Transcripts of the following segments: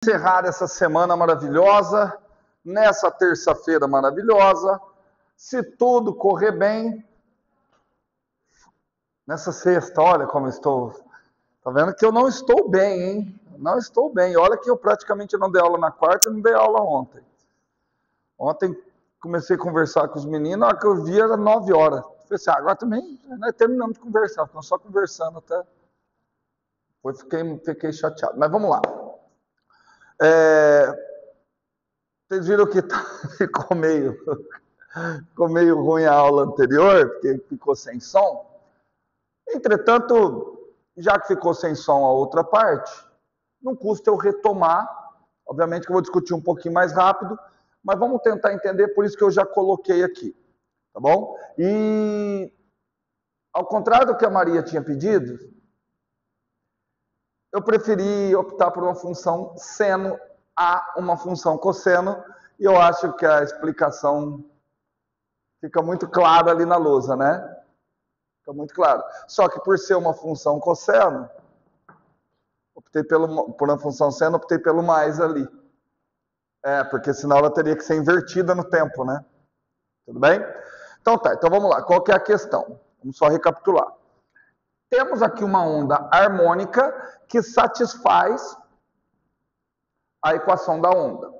Encerrar essa semana maravilhosa, nessa terça-feira maravilhosa, se tudo correr bem, nessa sexta, olha como eu estou, tá vendo que eu não estou bem, hein? Não estou bem, olha que eu praticamente não dei aula na quarta e não dei aula ontem. Ontem comecei a conversar com os meninos, a hora que eu vi era 9 horas. Falei assim, agora também nós terminamos de conversar, ficamos só conversando até. Depois fiquei chateado, mas vamos lá. Vocês viram que ficou meio ruim a aula anterior, porque ficou sem som. Entretanto, já que ficou sem som a outra parte, não custa eu retomar. Obviamente que eu vou discutir um pouquinho mais rápido, mas vamos tentar entender, por isso que eu já coloquei aqui, tá bom? E, ao contrário do que a Maria tinha pedido, eu preferi optar por uma função seno a uma função cosseno, e eu acho que a explicação fica muito clara ali na lousa, né? Fica muito claro. Só que por ser uma função cosseno, optei por uma função seno, optei pelo mais ali. Porque senão ela teria que ser invertida no tempo, né? Tudo bem? Então tá, então vamos lá. Qual que é a questão? Vamos só recapitular. Temos aqui uma onda harmônica que satisfaz a equação da onda.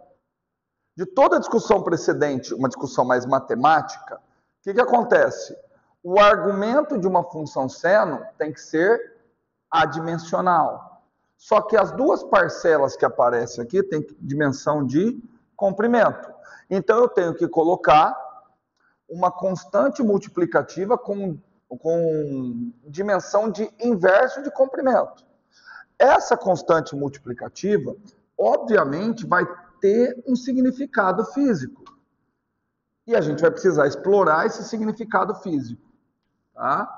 De toda a discussão precedente, uma discussão mais matemática, o que acontece? O argumento de uma função seno tem que ser adimensional. Só que as duas parcelas que aparecem aqui têm dimensão de comprimento. Então eu tenho que colocar uma constante multiplicativa com dimensão de inverso de comprimento. Essa constante multiplicativa, obviamente, vai ter um significado físico. E a gente vai precisar explorar esse significado físico. Tá?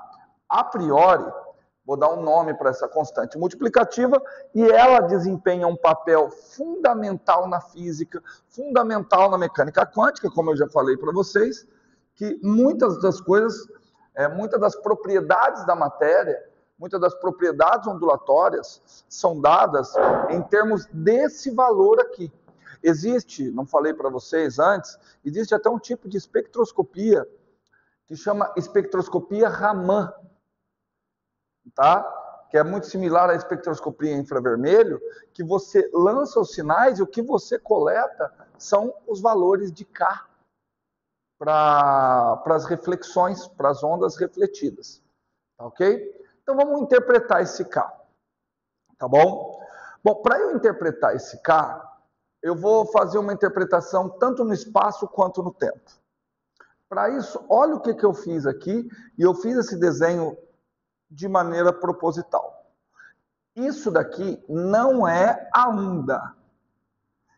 A priori, vou dar um nome para essa constante multiplicativa, e ela desempenha um papel fundamental na física, fundamental na mecânica quântica, como eu já falei para vocês, que muitas das coisas, muitas das propriedades da matéria, muitas das propriedades ondulatórias são dadas em termos desse valor aqui. Existe, não falei para vocês antes, existe até um tipo de espectroscopia que chama espectroscopia Raman, tá? Que é muito similar à espectroscopia infravermelho, que você lança os sinais e o que você coleta são os valores de K para as reflexões, para as ondas refletidas, tá ok? Então vamos interpretar esse K, tá bom? Bom, para eu interpretar esse K, eu vou fazer uma interpretação tanto no espaço quanto no tempo. Para isso, olha o que eu fiz aqui, e eu fiz esse desenho de maneira proposital. Isso daqui não é a onda.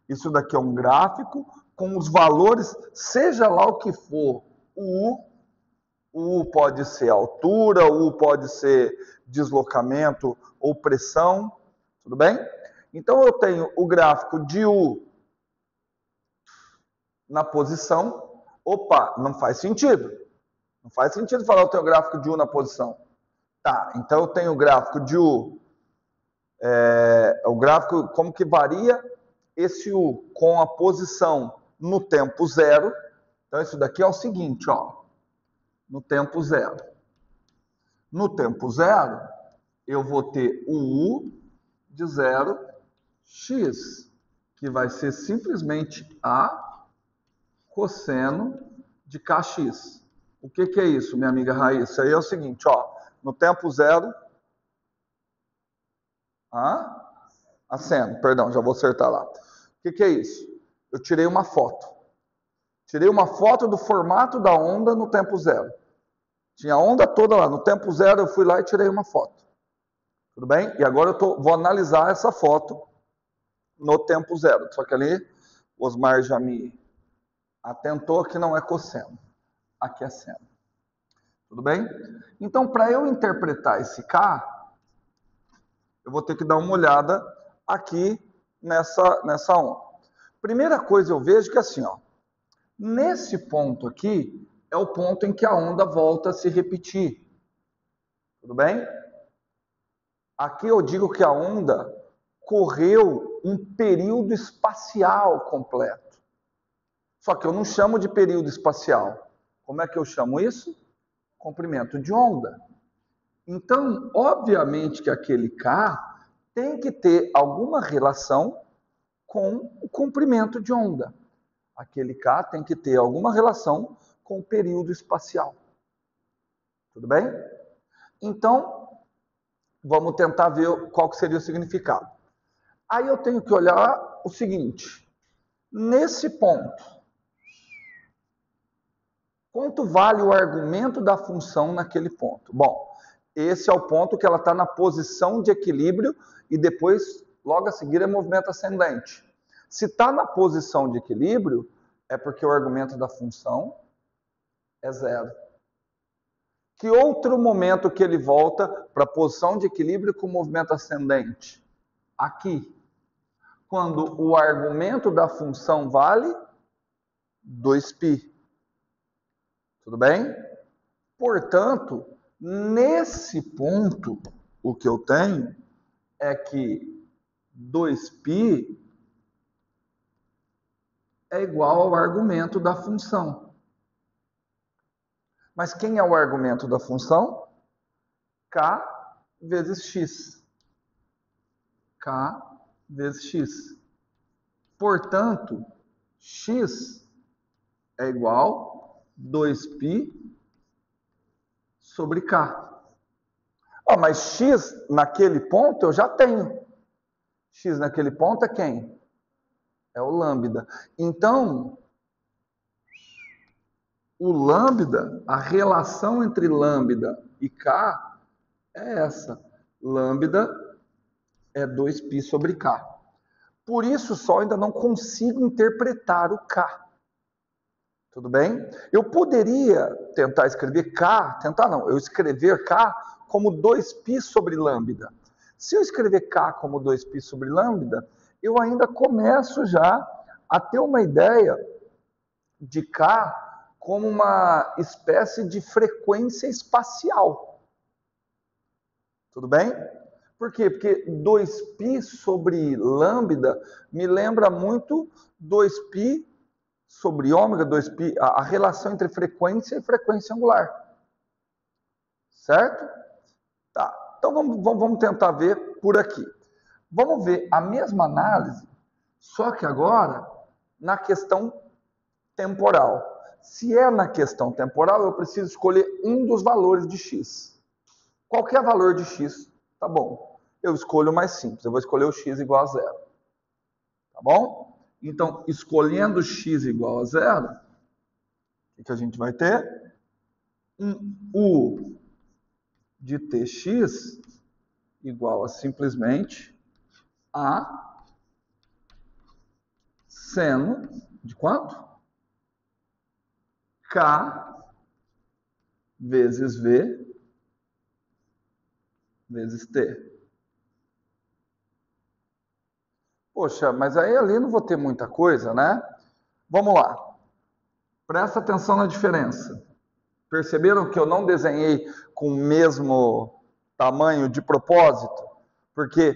Isso daqui é um gráfico com os valores, seja lá o que for, o U pode ser altura, o U pode ser deslocamento ou pressão, tudo bem? Então eu tenho o gráfico de U na posição. Opa, não faz sentido. Não faz sentido falar que eu tenho o gráfico de U na posição. Tá, então eu tenho o gráfico de U, o gráfico, como que varia esse U com a posição no tempo zero. Então isso daqui é o seguinte, ó, no tempo zero. No tempo zero, eu vou ter o U de 0x, que vai ser simplesmente A cosseno de kx. O que é isso, minha amiga Raíssa? Isso aí é o seguinte, ó, no tempo zero, seno, perdão, já vou acertar lá. O que é isso? Eu tirei uma foto. Tirei uma foto do formato da onda no tempo zero. Tinha a onda toda lá. No tempo zero eu fui lá e tirei uma foto. Tudo bem? E agora eu vou analisar essa foto no tempo zero. Só que ali o Osmar já me atentou que não é cosseno. Aqui é seno. Tudo bem? Então, para eu interpretar esse K, eu vou ter que dar uma olhada aqui nessa onda. Primeira coisa eu vejo que assim, ó, nesse ponto aqui é o ponto em que a onda volta a se repetir. Tudo bem? Aqui eu digo que a onda correu um período espacial completo. Só que eu não chamo de período espacial. Como é que eu chamo isso? Comprimento de onda. Então, obviamente que aquele K tem que ter alguma relação com o comprimento de onda. Aquele K tem que ter alguma relação com o período espacial. Tudo bem? Então, vamos tentar ver qual que seria o significado. Aí eu tenho que olhar o seguinte. Nesse ponto, quanto vale o argumento da função naquele ponto? Bom, esse é o ponto que ela está na posição de equilíbrio e depois, logo a seguir, é movimento ascendente. Se está na posição de equilíbrio, é porque o argumento da função é zero. Que outro momento que ele volta para a posição de equilíbrio com movimento ascendente? Aqui. Quando o argumento da função vale 2π. Tudo bem? Portanto, nesse ponto, o que eu tenho é que 2π é igual ao argumento da função. Mas quem é o argumento da função? K vezes x. K vezes x. Portanto, x é igual a 2π sobre K. Mas x naquele ponto eu já tenho. X naquele ponto é quem? É o lambda. Então, o lambda, a relação entre lambda e K é essa. Lambda é 2π sobre K. Por isso só ainda não consigo interpretar o K. Tudo bem? Eu poderia tentar escrever K, eu escrever K como 2π sobre lambda. Se eu escrever K como 2π sobre lambda, eu ainda começo já a ter uma ideia de K como uma espécie de frequência espacial. Tudo bem? Por quê? Porque 2π sobre lambda me lembra muito 2π sobre ômega, 2π, a relação entre frequência e frequência angular. Certo? Tá. Então vamos tentar ver por aqui. Vamos ver a mesma análise, só que agora na questão temporal. Se é na questão temporal, eu preciso escolher um dos valores de x. Qualquer valor de x, tá bom. Eu escolho o mais simples, eu vou escolher o x igual a zero. Tá bom? Então, escolhendo x igual a zero, o que a gente vai ter? Um u de tx igual a simplesmente a seno de quanto? K vezes V vezes T. Poxa, mas aí ali não vou ter muita coisa, né? Vamos lá. Presta atenção na diferença. Perceberam que eu não desenhei com o mesmo tamanho de propósito? Porque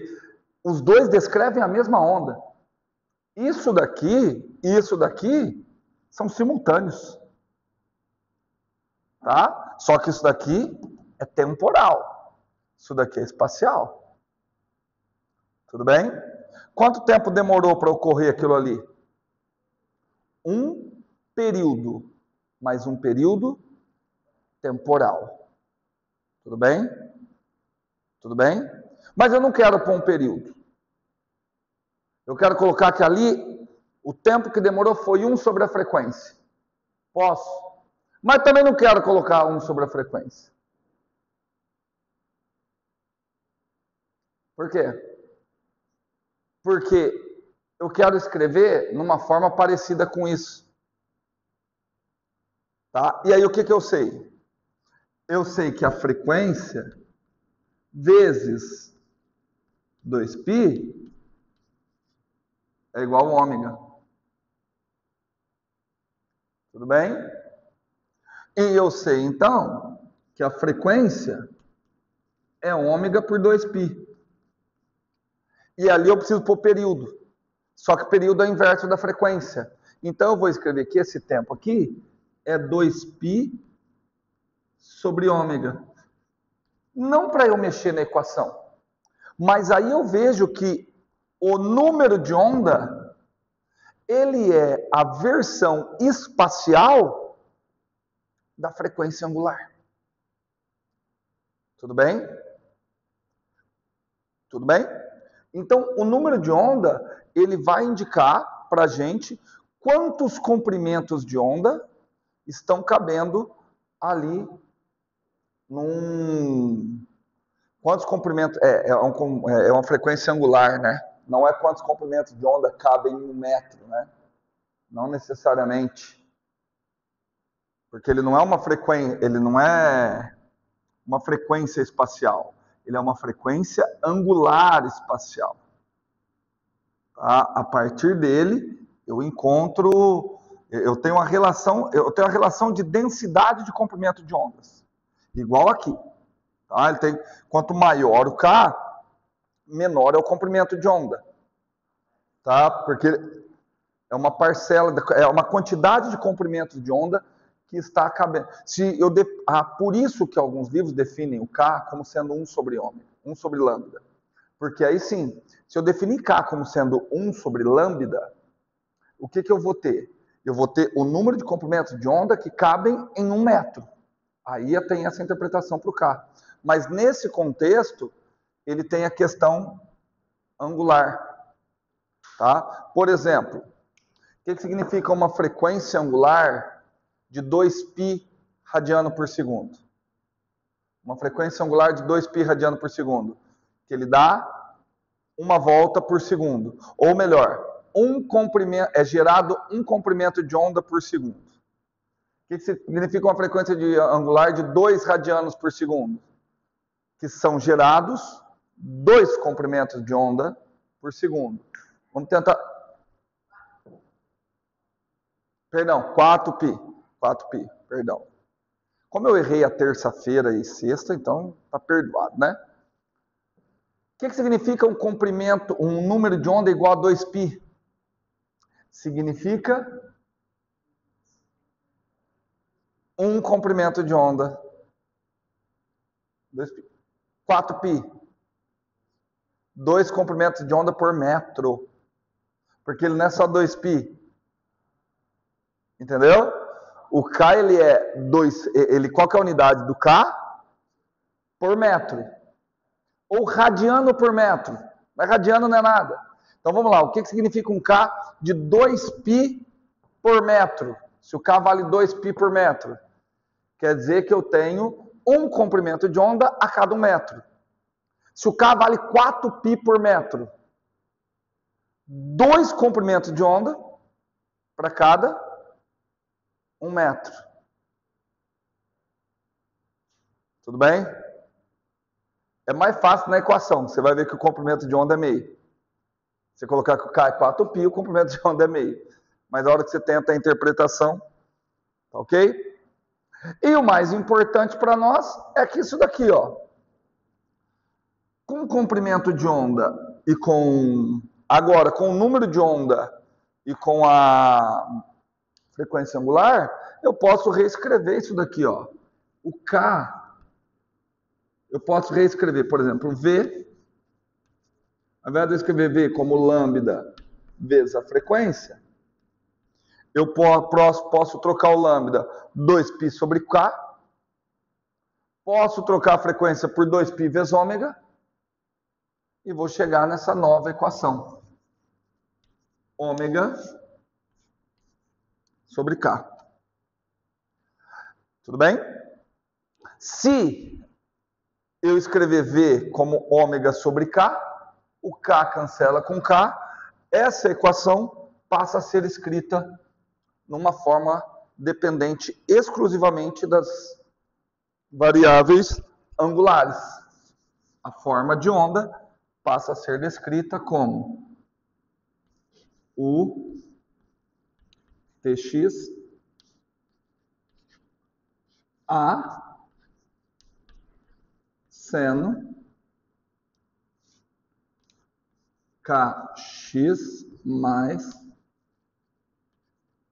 os dois descrevem a mesma onda. Isso daqui e isso daqui são simultâneos. Tá? Só que isso daqui é temporal. Isso daqui é espacial. Tudo bem? Quanto tempo demorou para ocorrer aquilo ali? Um período, mais um período temporal. Tudo bem? Tudo bem? Mas eu não quero pôr um período. Eu quero colocar que ali o tempo que demorou foi 1 sobre a frequência. Posso? Mas também não quero colocar 1 sobre a frequência. Por quê? Porque eu quero escrever numa forma parecida com isso. Tá? E aí o que eu sei? Eu sei que a frequência vezes 2π é igual a ômega. Tudo bem? E eu sei, então, que a frequência é ômega por 2π. E ali eu preciso pôr período. Só que período é o inverso da frequência. Então eu vou escrever que esse tempo aqui é 2π sobre ômega. Não para eu mexer na equação. Mas aí eu vejo que o número de onda, ele é a versão espacial da frequência angular. Tudo bem? Tudo bem? Então, o número de onda, ele vai indicar para a gente quantos comprimentos de onda estão cabendo ali num... Quantos comprimentos... É uma frequência angular, né? Não é quantos comprimentos de onda cabem em 1 metro, né? Não necessariamente. Porque ele não é uma frequência espacial. Ele é uma frequência angular espacial. Tá? A partir dele, eu tenho a relação de densidade de comprimento de ondas. Igual aqui. Tá? Quanto maior o K, menor é o comprimento de onda. Tá? Porque é uma parcela, é uma quantidade de comprimentos de onda que está cabendo. Por isso que alguns livros definem o K como sendo 1 sobre ômega, 1 sobre lambda. Porque aí sim, se eu definir K como sendo 1 sobre lambda, o que eu vou ter? Eu vou ter o número de comprimentos de onda que cabem em 1 metro. Aí tem essa interpretação para o K. Mas nesse contexto, ele tem a questão angular. Tá? Por exemplo, o que significa uma frequência angular de 2π radiano por segundo? Uma frequência angular de 2π radiano por segundo. Que ele dá uma volta por segundo. Ou melhor, é gerado um comprimento de onda por segundo. O que significa uma frequência angular de 2 radianos por segundo? Que são gerados 2 comprimentos de onda por segundo. Vamos tentar... Perdão, 4π, perdão. Como eu errei a terça-feira e sexta, então tá perdoado, né? O que significa um número de onda igual a 2π? Significa um comprimento de onda. 2π. 4π. 2 comprimentos de onda por metro. Porque ele não é só 2π. Entendeu? O K, ele é 2... Qual que é a unidade do K? Por metro. Ou radiano por metro. Mas radiano não é nada. Então vamos lá. O que significa um K de 2π por metro? Se o K vale 2π por metro, quer dizer que eu tenho um comprimento de onda a cada 1 metro. Se o K vale 4π por metro, 2 comprimentos de onda para cada 1 metro. Tudo bem? É mais fácil na equação. Você vai ver que o comprimento de onda é meio. Você colocar que o K é 4π, o comprimento de onda é meio. Mas na hora que você tenta a interpretação, tá ok? E o mais importante para nós é que isso daqui, ó, com o comprimento de onda e com o número de onda e com a frequência angular, eu posso reescrever isso daqui, ó. O K, eu posso reescrever, por exemplo, V, ao invés de eu escrever V como lambda vezes a frequência, eu posso trocar o lambda 2π sobre K, posso trocar a frequência por 2π vezes ômega, e vou chegar nessa nova equação. Ômega sobre K. Tudo bem? Se eu escrever V como ômega sobre K, o K cancela com K, essa equação passa a ser escrita numa forma dependente exclusivamente das variáveis angulares. A forma de onda passa a ser descrita como U Tx A seno Kx mais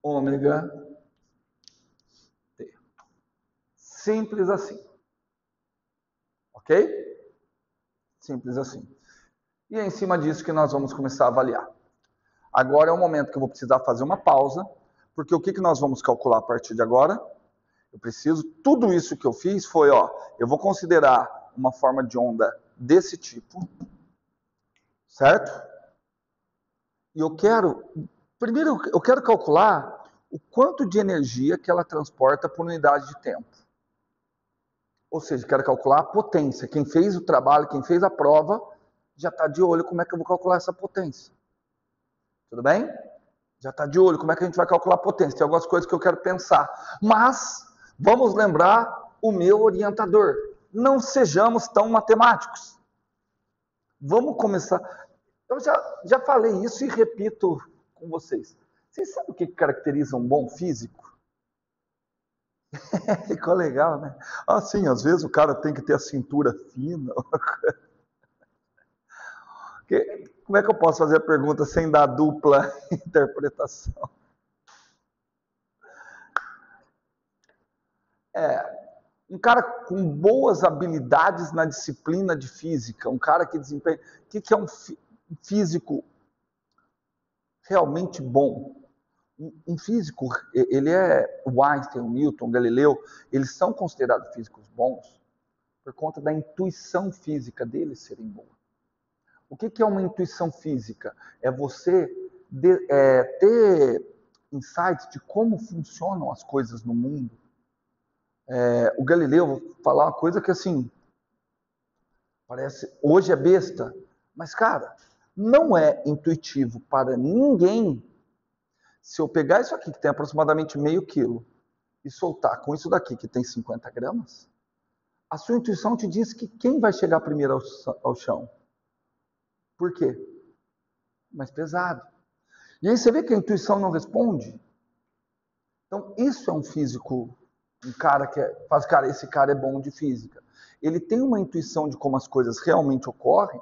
ômega t. Simples assim. Ok? Simples assim. E é em cima disso que nós vamos começar a avaliar. Agora é o momento que eu vou precisar fazer uma pausa, porque o que nós vamos calcular a partir de agora? Eu preciso, tudo isso que eu fiz foi, eu vou considerar uma forma de onda desse tipo, certo? E primeiro eu quero calcular o quanto de energia que ela transporta por unidade de tempo. Ou seja, quero calcular a potência. Quem fez o trabalho, quem fez a prova, já está de olho como é que eu vou calcular essa potência. Tudo bem? Já está de olho como é que a gente vai calcular a potência. Tem algumas coisas que eu quero pensar. Mas vamos lembrar o meu orientador. Não sejamos tão matemáticos. Vamos começar. Eu já falei isso e repito com vocês. Vocês sabem o que caracteriza um bom físico? Ficou legal, né? Sim, às vezes o cara tem que ter a cintura fina. Como é que eu posso fazer a pergunta sem dar dupla interpretação? Um cara com boas habilidades na disciplina de física, um cara que desempenha... O que é um físico realmente bom? Um físico, o Einstein, o Newton, o Galileu, eles são considerados físicos bons por conta da intuição física deles serem boas. O que é uma intuição física? É você ter insights de como funcionam as coisas no mundo. O Galileu, vou falar uma coisa que assim, parece, hoje é besta, mas cara, não é intuitivo para ninguém se eu pegar isso aqui, que tem aproximadamente meio quilo, e soltar com isso daqui, que tem 50 gramas, a sua intuição te diz que quem vai chegar primeiro ao chão? Por quê? Mais pesado. E aí você vê que a intuição não responde. Então, isso é um físico, um cara que faz, cara, esse cara é bom de física. Ele tem uma intuição de como as coisas realmente ocorrem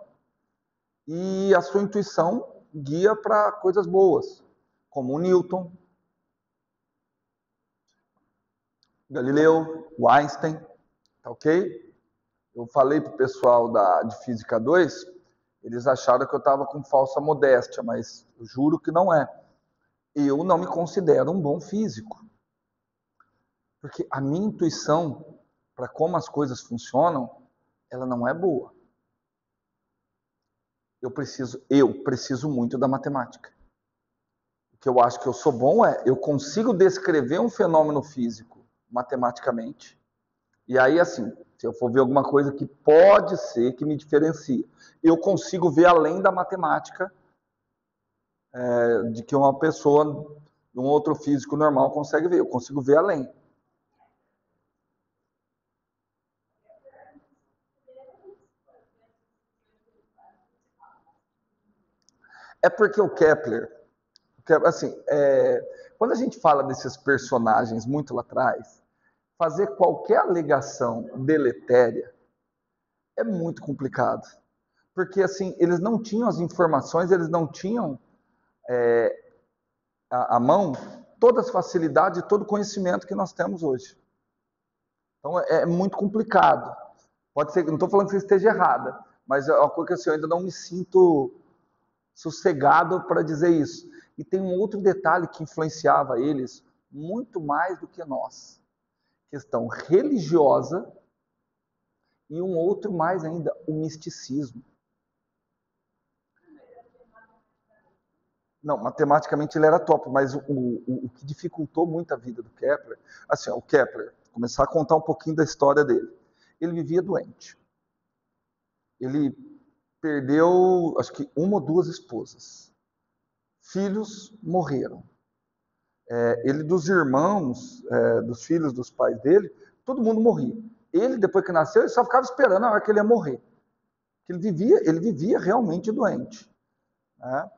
e a sua intuição guia para coisas boas, como o Newton, Galileu, o Einstein, tá ok? Eu falei para o pessoal de Física 2, eles acharam que eu estava com falsa modéstia, mas eu juro que não é. Eu não me considero um bom físico. Porque a minha intuição para como as coisas funcionam, ela não é boa. Eu preciso muito da matemática. O que eu acho que eu sou bom eu consigo descrever um fenômeno físico matematicamente. E aí, assim, se eu for ver alguma coisa que pode ser que me diferencie, eu consigo ver além da matemática de que uma pessoa, um outro físico normal consegue ver. Eu consigo ver além. É porque o Kepler, assim, quando a gente fala desses personagens muito lá atrás, fazer qualquer alegação deletéria é muito complicado. Porque, assim, eles não tinham as informações, eles não tinham à mão todas as facilidades e todo o conhecimento que nós temos hoje. Então, é muito complicado. Pode ser, não estou falando que você esteja errada, mas é uma coisa que assim, eu ainda não me sinto sossegado para dizer isso. E tem um outro detalhe que influenciava eles muito mais do que nós. Questão religiosa e um outro mais ainda, o misticismo. Não, matematicamente ele era top, mas o que dificultou muito a vida do Kepler, assim, o Kepler, começar a contar um pouquinho da história dele. Ele vivia doente. Ele perdeu, acho que uma ou duas esposas. Filhos morreram. Ele, dos irmãos, dos filhos dos pais dele, todo mundo morria. Ele, depois que nasceu, ele só ficava esperando a hora que ele ia morrer. Ele vivia realmente doente. Né?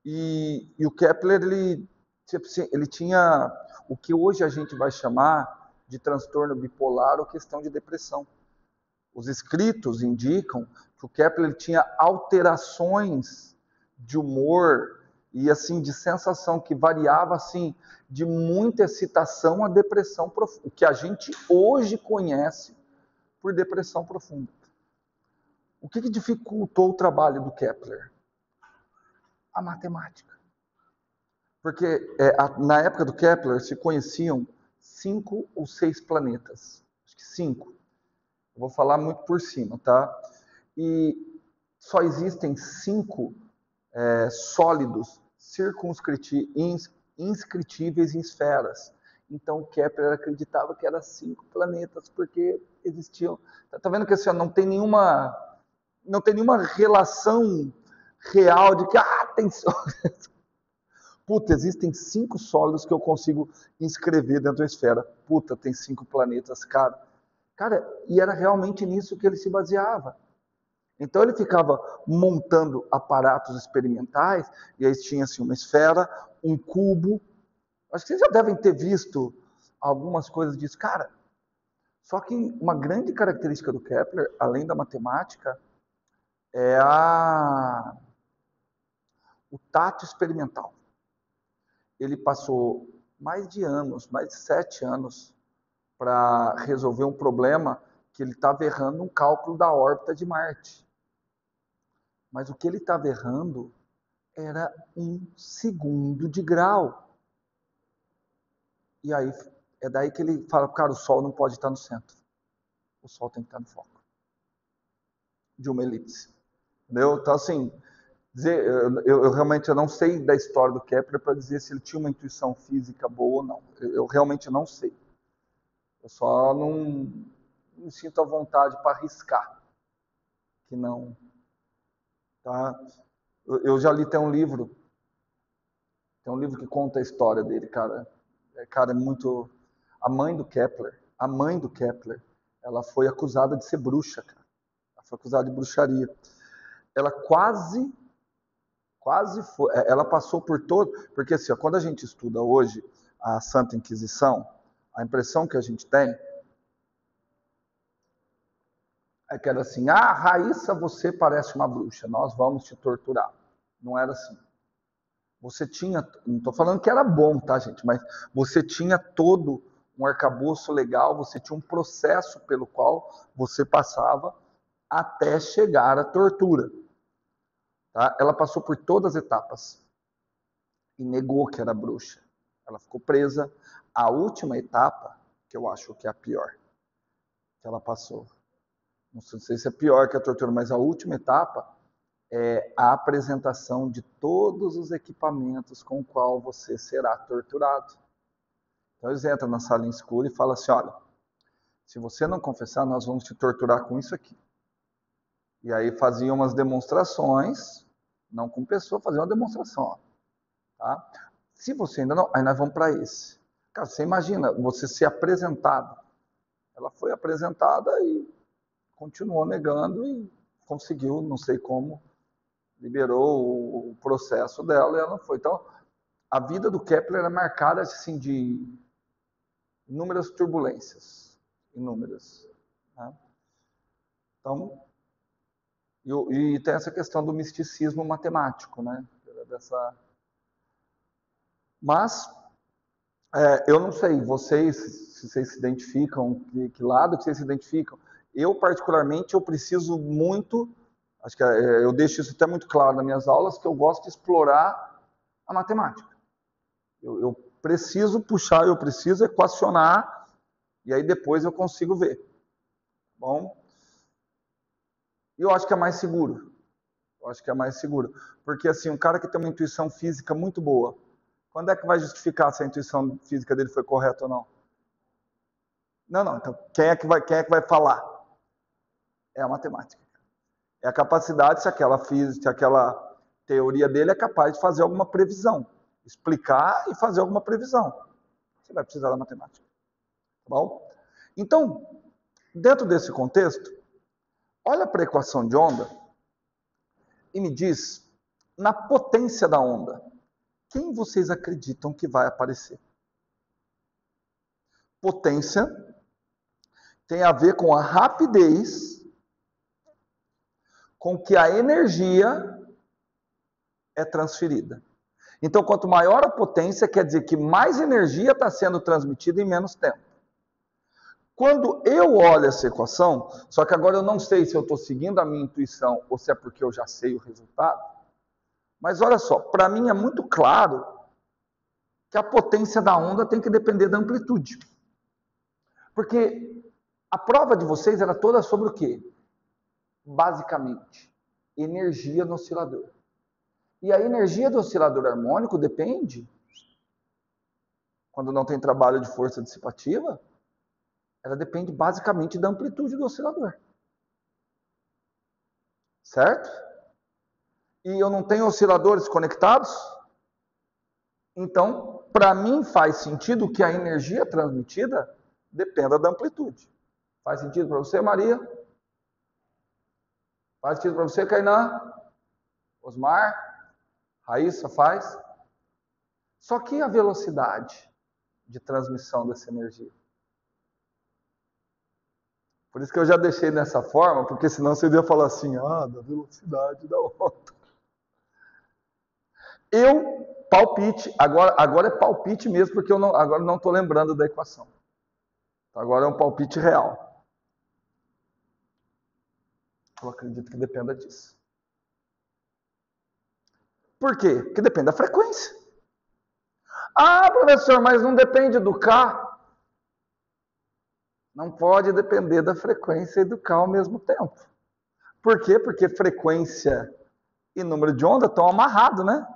E o Kepler, ele tinha o que hoje a gente vai chamar de transtorno bipolar ou questão de depressão. Os escritos indicam que o Kepler tinha alterações de humor e assim de sensação que variava assim de muita excitação a depressão profunda, o que a gente hoje conhece por depressão profunda. O que dificultou o trabalho do Kepler? A matemática. Porque na época do Kepler se conheciam 5 ou 6 planetas. Acho que 5. Eu vou falar muito por cima, tá? E só existem 5 sólidos inscritíveis em esferas. Então Kepler acreditava que eram 5 planetas, porque existiam. Tá vendo que assim, não tem nenhuma relação real de que tem puta, existem 5 sólidos que eu consigo inscrever dentro da esfera. Puta, tem 5 planetas, cara. Cara, e era realmente nisso que ele se baseava. Então ele ficava montando aparatos experimentais, e aí tinha assim, uma esfera, um cubo. Acho que vocês já devem ter visto algumas coisas disso. Cara, só que uma grande característica do Kepler, além da matemática, é o tato experimental. Ele passou mais de 7 anos, para resolver um problema que ele estava errando um cálculo da órbita de Marte. Mas o que ele estava errando era 1 segundo de grau. E aí é daí que ele fala, cara, o Sol não pode estar no centro. O Sol tem que estar no foco de uma elipse. Entendeu? Então, assim, eu realmente não sei da história do Kepler para dizer se ele tinha uma intuição física boa ou não. Eu realmente não sei. Eu só não me sinto à vontade para arriscar. Que não. Tá? Eu já li, tem um livro que conta a história dele, cara. Cara, é muito. A mãe do Kepler, ela foi acusada de ser bruxa, cara. Ela foi acusada de bruxaria. Ela quase foi. Ela passou por todo. Porque assim, quando a gente estuda hoje a Santa Inquisição, a impressão que a gente tem é que era assim: Raíssa, você parece uma bruxa, nós vamos te torturar. Não era assim. Você tinha, não estou falando que era bom, tá, gente? Mas você tinha todo um arcabouço legal, você tinha um processo pelo qual você passava até chegar à tortura. Tá? Ela passou por todas as etapas e negou que era bruxa. Ela ficou presa. A última etapa, que eu acho que é a pior, que ela passou. Não sei se é pior que a tortura, mas a última etapa é a apresentação de todos os equipamentos com o qual você será torturado. Então eles entram na sala escura e falam assim, olha, se você não confessar, nós vamos te torturar com isso aqui. E aí faziam umas demonstrações, não com pessoa, faziam uma demonstração. Ó, tá? Se você ainda não, aí nós vamos para esse. Cara, você imagina, você ser apresentado. Ela foi apresentada e continuou negando e conseguiu, não sei como, liberou o processo dela e ela foi. Então, a vida do Kepler era marcada assim, de inúmeras turbulências. Inúmeras. Né? Então, e tem essa questão do misticismo matemático, né? Mas, eu não sei, vocês, se vocês se identificam, que lado que vocês se identificam. Eu, particularmente, eu preciso muito, acho que eu deixo isso até muito claro nas minhas aulas, que eu gosto de explorar a matemática. Eu preciso puxar, eu preciso equacionar, e aí depois eu consigo ver. Bom, e eu acho que é mais seguro. Eu acho que é mais seguro. Porque, assim, um cara que tem uma intuição física muito boa, quando é que vai justificar se a intuição física dele foi correta ou não? Não. Então, quem é que vai falar? É a matemática. É a capacidade, se aquela teoria dele é capaz de fazer alguma previsão. Explicar e fazer alguma previsão. Você vai precisar da matemática. Tá bom? Então, dentro desse contexto, olha para a equação de onda e me diz, na potência da onda, quem vocês acreditam que vai aparecer? Potência tem a ver com a rapidez com que a energia é transferida. Então, quanto maior a potência, quer dizer que mais energia está sendo transmitida em menos tempo. Quando eu olho essa equação, só que agora eu não sei se eu estou seguindo a minha intuição ou se é porque eu já sei o resultado, mas olha só, para mim é muito claro que a potência da onda tem que depender da amplitude. Porque a prova de vocês era toda sobre o quê? Basicamente, energia no oscilador. E a energia do oscilador harmônico depende, quando não tem trabalho de força dissipativa, ela depende basicamente da amplitude do oscilador. Certo? E eu não tenho osciladores conectados? Então, para mim faz sentido que a energia transmitida dependa da amplitude. Faz sentido para você, Maria? Faz sentido para você, Kainan? Osmar? Raíssa, faz? Só que a velocidade de transmissão dessa energia? Por isso que eu já deixei dessa forma, porque senão você ia falar assim, da velocidade da onda. Palpite, agora é palpite mesmo, porque agora não estou lembrando da equação. Agora é um palpite real. Eu acredito que dependa disso. Por quê? Porque depende da frequência. Professor, mas não depende do K. Não pode depender da frequência e do K ao mesmo tempo. Por quê? Porque frequência e número de onda estão amarrados, né?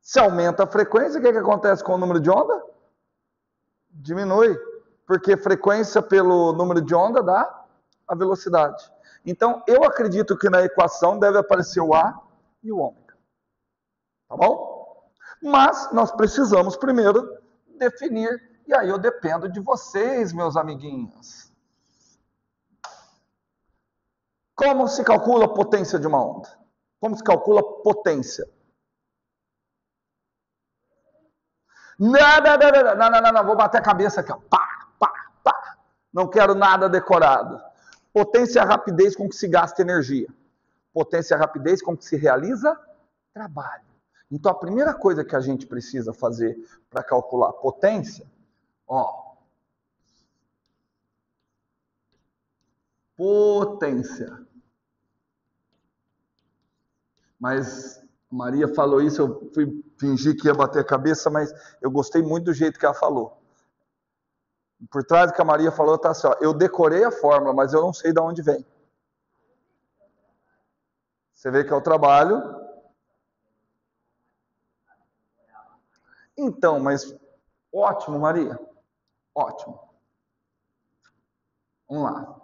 Se aumenta a frequência, o que acontece com o número de onda? Diminui. Porque frequência pelo número de onda dá a velocidade. Então, eu acredito que na equação deve aparecer o A e o ômega. Tá bom? Mas nós precisamos primeiro definir, e aí eu dependo de vocês, meus amiguinhos. Como se calcula a potência de uma onda? Como se calcula a potência? Não, vou bater a cabeça aqui, ó. Pá, pá, pá. Não quero nada decorado. Potência é a rapidez com que se gasta energia. Potência é a rapidez com que se realiza trabalho. Então, a primeira coisa que a gente precisa fazer para calcular potência, potência. Mas Maria falou isso, eu fui fingir que ia bater a cabeça, mas eu gostei muito do jeito que ela falou. Por trás do que a Maria falou, está assim, eu decorei a fórmula, mas eu não sei de onde vem. Você vê que é o trabalho. Então, mas ótimo, Maria. Ótimo. Vamos lá.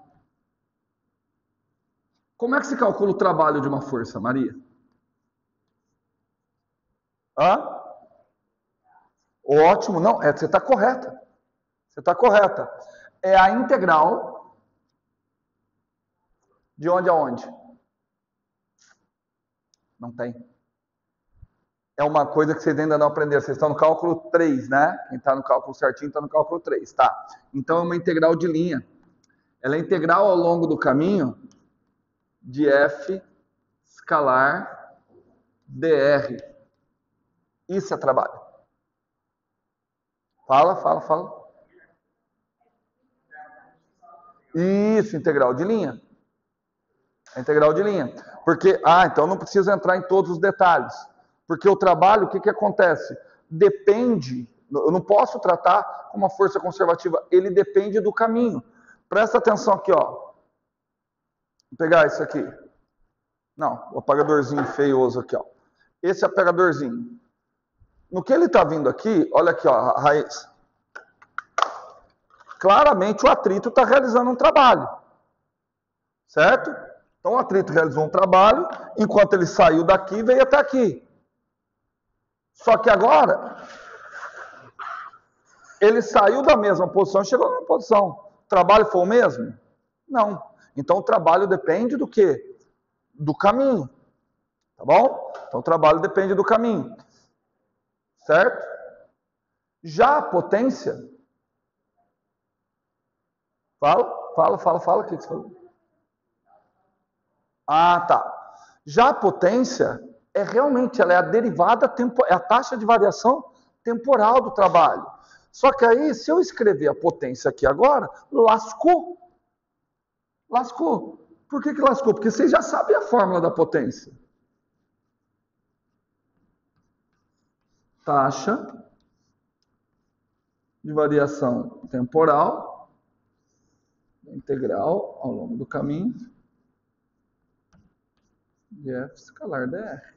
Como é que se calcula o trabalho de uma força, Maria? Ótimo, não, você está correta. Você está correta. É a integral de onde a onde? Não tem. É uma coisa que vocês ainda não aprenderam. Vocês estão no cálculo 3, né? Quem está no cálculo certinho está no cálculo 3, tá? Então é uma integral de linha. Ela é integral ao longo do caminho de f escalar dr. Isso é trabalho. Fala. Isso, integral de linha. Integral de linha. Porque, então não preciso entrar em todos os detalhes. Porque o trabalho, o que acontece? Depende, eu não posso tratar como uma força conservativa, ele depende do caminho. Presta atenção aqui, Vou pegar isso aqui. Não, o apagadorzinho feioso aqui, Esse apagadorzinho. No que ele está vindo aqui, olha aqui, a raiz. Claramente o atrito está realizando um trabalho. Certo? Então o atrito realizou um trabalho, enquanto ele saiu daqui, veio até aqui. Só que agora, ele saiu da mesma posição e chegou na mesma posição. O trabalho foi o mesmo? Não. Então o trabalho depende do quê? Do caminho. Tá bom? Então o trabalho depende do caminho. Certo? Já a potência... Fala. O que você falou? Tá. Já a potência realmente ela é a derivada, é a taxa de variação temporal do trabalho. Só que aí, se eu escrever a potência aqui agora, lascou. Lascou. Por que lascou? Porque vocês já sabem a fórmula da potência. Taxa de variação temporal integral ao longo do caminho de F escalar dr.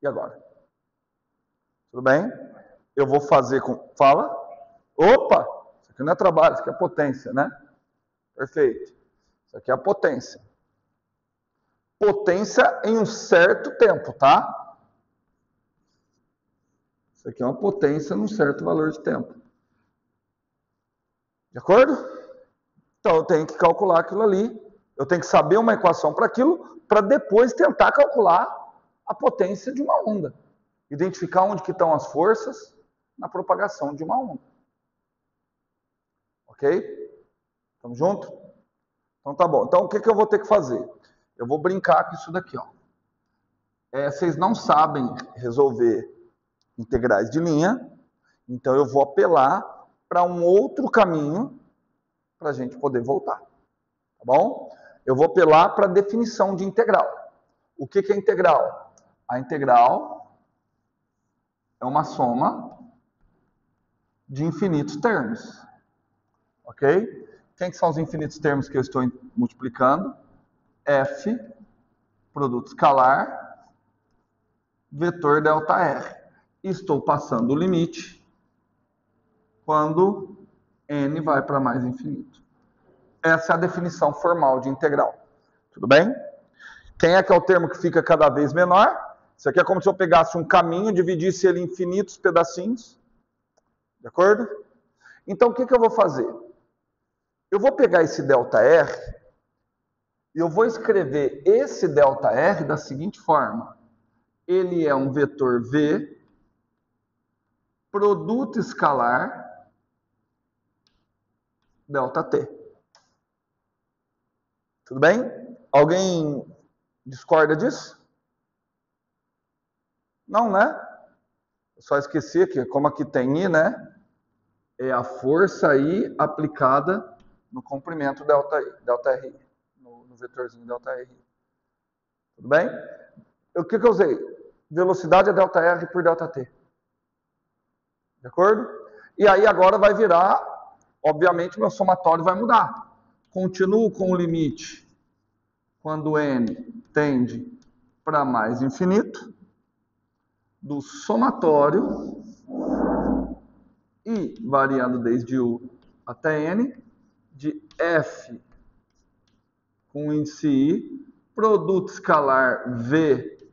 E agora? Tudo bem? Eu vou fazer com... Fala. Opa! Isso aqui não é trabalho, isso aqui é potência, né? Perfeito. Isso aqui é a potência. Potência em um certo tempo, tá? Isso aqui é uma potência num certo valor de tempo. De acordo? Então eu tenho que calcular aquilo ali. Eu tenho que saber uma equação para aquilo, para depois tentar calcular a potência de uma onda. Identificar onde que estão as forças na propagação de uma onda. Ok? Estamos juntos? Então tá bom. Então o que eu vou ter que fazer? Eu vou brincar com isso daqui, ó. Vocês não sabem resolver integrais de linha, então eu vou apelar para um outro caminho para a gente poder voltar. Tá bom? Eu vou apelar para a definição de integral. O que é integral? A integral é uma soma de infinitos termos. Ok? Quem que são os infinitos termos que eu estou multiplicando? F, produto escalar, vetor ΔR. Estou passando o limite quando n vai para mais infinito. Essa é a definição formal de integral. Tudo bem? Quem é que é o termo que fica cada vez menor? Isso aqui é como se eu pegasse um caminho, dividisse ele em infinitos pedacinhos. De acordo? Então, o que eu vou fazer? Eu vou pegar esse ΔR e eu vou escrever esse ΔR da seguinte forma. Ele é um vetor V, produto escalar, ΔT. Tudo bem? Alguém discorda disso? Não, né? Eu só esqueci que, como aqui tem I, né? É a força I aplicada no comprimento ΔRI, no vetorzinho ΔRI. Tudo bem? O que eu usei? Velocidade é ΔR por ΔT. De acordo? E aí agora vai virar, obviamente, meu somatório vai mudar. Continuo com o limite quando n tende para mais infinito do somatório e variando desde U até n de F com índice I, produto escalar V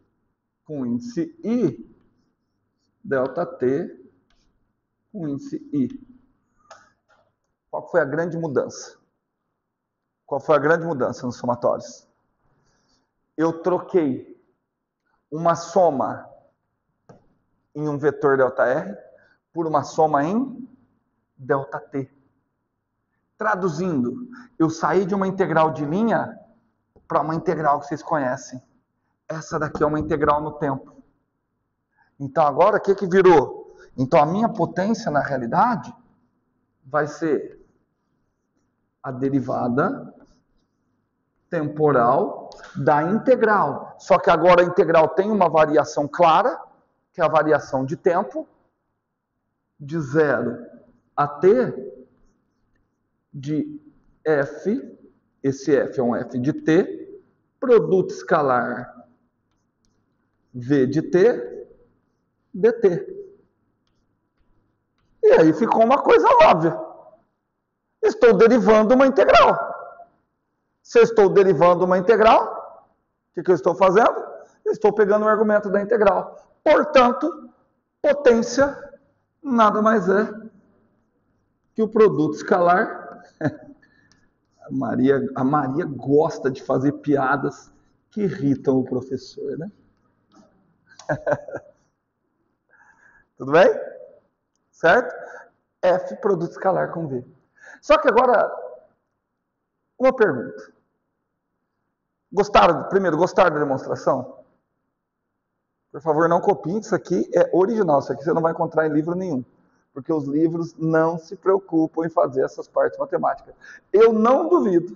com índice I, ΔT com índice I. Qual foi a grande mudança? Qual foi a grande mudança nos somatórios? Eu troquei uma soma em um vetor ΔR por uma soma em ΔT. Traduzindo, eu saí de uma integral de linha para uma integral que vocês conhecem. Essa daqui é uma integral no tempo. Então agora o que virou? Então a minha potência na realidade vai ser a derivada temporal da integral. Só que agora a integral tem uma variação clara, que é a variação de tempo, de 0 a t, de f, esse f é um f de t, produto escalar v de t, dt. E aí ficou uma coisa óbvia. Estou derivando uma integral. Se eu estou derivando uma integral, o que eu estou fazendo? Eu estou pegando o argumento da integral. Portanto, potência nada mais é que o produto escalar. A Maria gosta de fazer piadas que irritam o professor, né? Tudo bem? Certo? F, produto escalar com V. Só que agora, uma pergunta. Primeiro, gostaram da demonstração? Por favor, não copiem, isso aqui é original, isso aqui você não vai encontrar em livro nenhum. Porque os livros não se preocupam em fazer essas partes matemáticas. Eu não duvido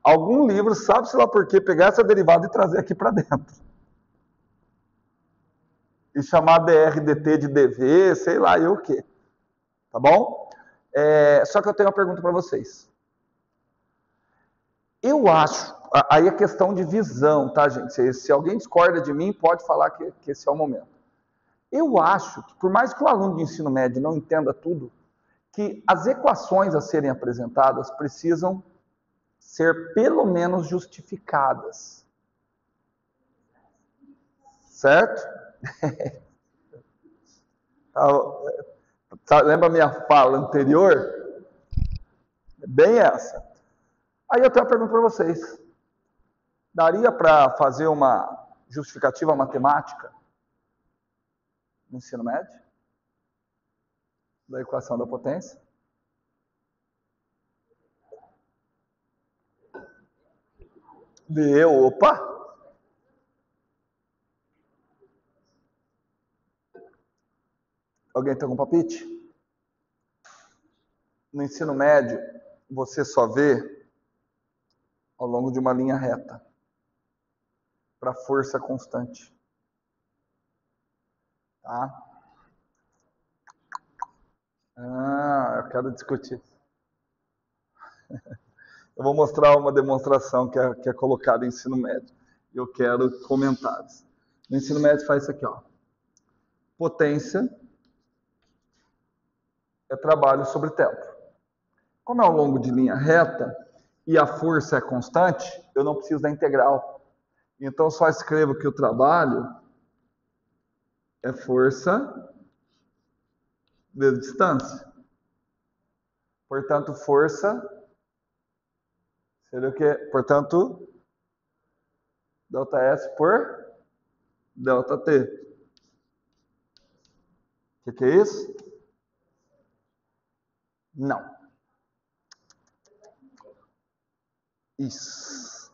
algum livro, sabe-se lá por quê, pegar essa derivada e trazer aqui para dentro. E chamar DRDT de DV, sei lá eu o quê. Tá bom? Só que eu tenho uma pergunta para vocês. Eu acho, aí é questão de visão, tá, gente? Se alguém discorda de mim, pode falar que esse é o momento. Eu acho que, por mais que o aluno de ensino médio não entenda tudo, que as equações a serem apresentadas precisam ser pelo menos justificadas. Certo? Lembra a minha fala anterior? Bem essa. Aí eu tenho uma pergunta para vocês. Daria para fazer uma justificativa matemática no ensino médio? Da equação da potência? Opa! Alguém tem algum palpite? No ensino médio, você só vê ao longo de uma linha reta para força constante. Tá? Eu quero discutir. Eu vou mostrar uma demonstração que é colocada em ensino médio. Eu quero comentários. No ensino médio faz isso aqui, ó. Potência é trabalho sobre tempo. Como é ao longo de linha reta e a força é constante, eu não preciso da integral. Então, só escrevo que o trabalho é força vezes distância. Portanto, força seria o quê? Portanto, ΔS por ΔT. O que é isso? Não. Isso.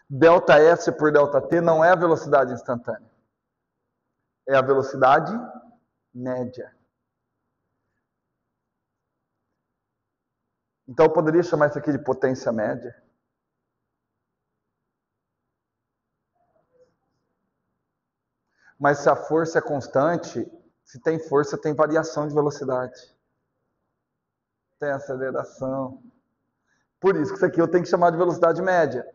ΔS por ΔT não é a velocidade instantânea. É a velocidade média. Então, eu poderia chamar isso aqui de potência média. Mas se a força é constante, se tem força, tem variação de velocidade. Tem aceleração. Por isso que isso aqui eu tenho que chamar de velocidade média.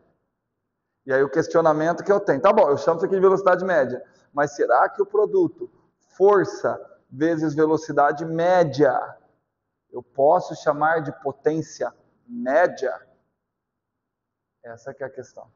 E aí o questionamento que eu tenho, tá bom, eu chamo isso aqui de velocidade média, mas será que o produto força vezes velocidade média, eu posso chamar de potência média? Essa que é a questão.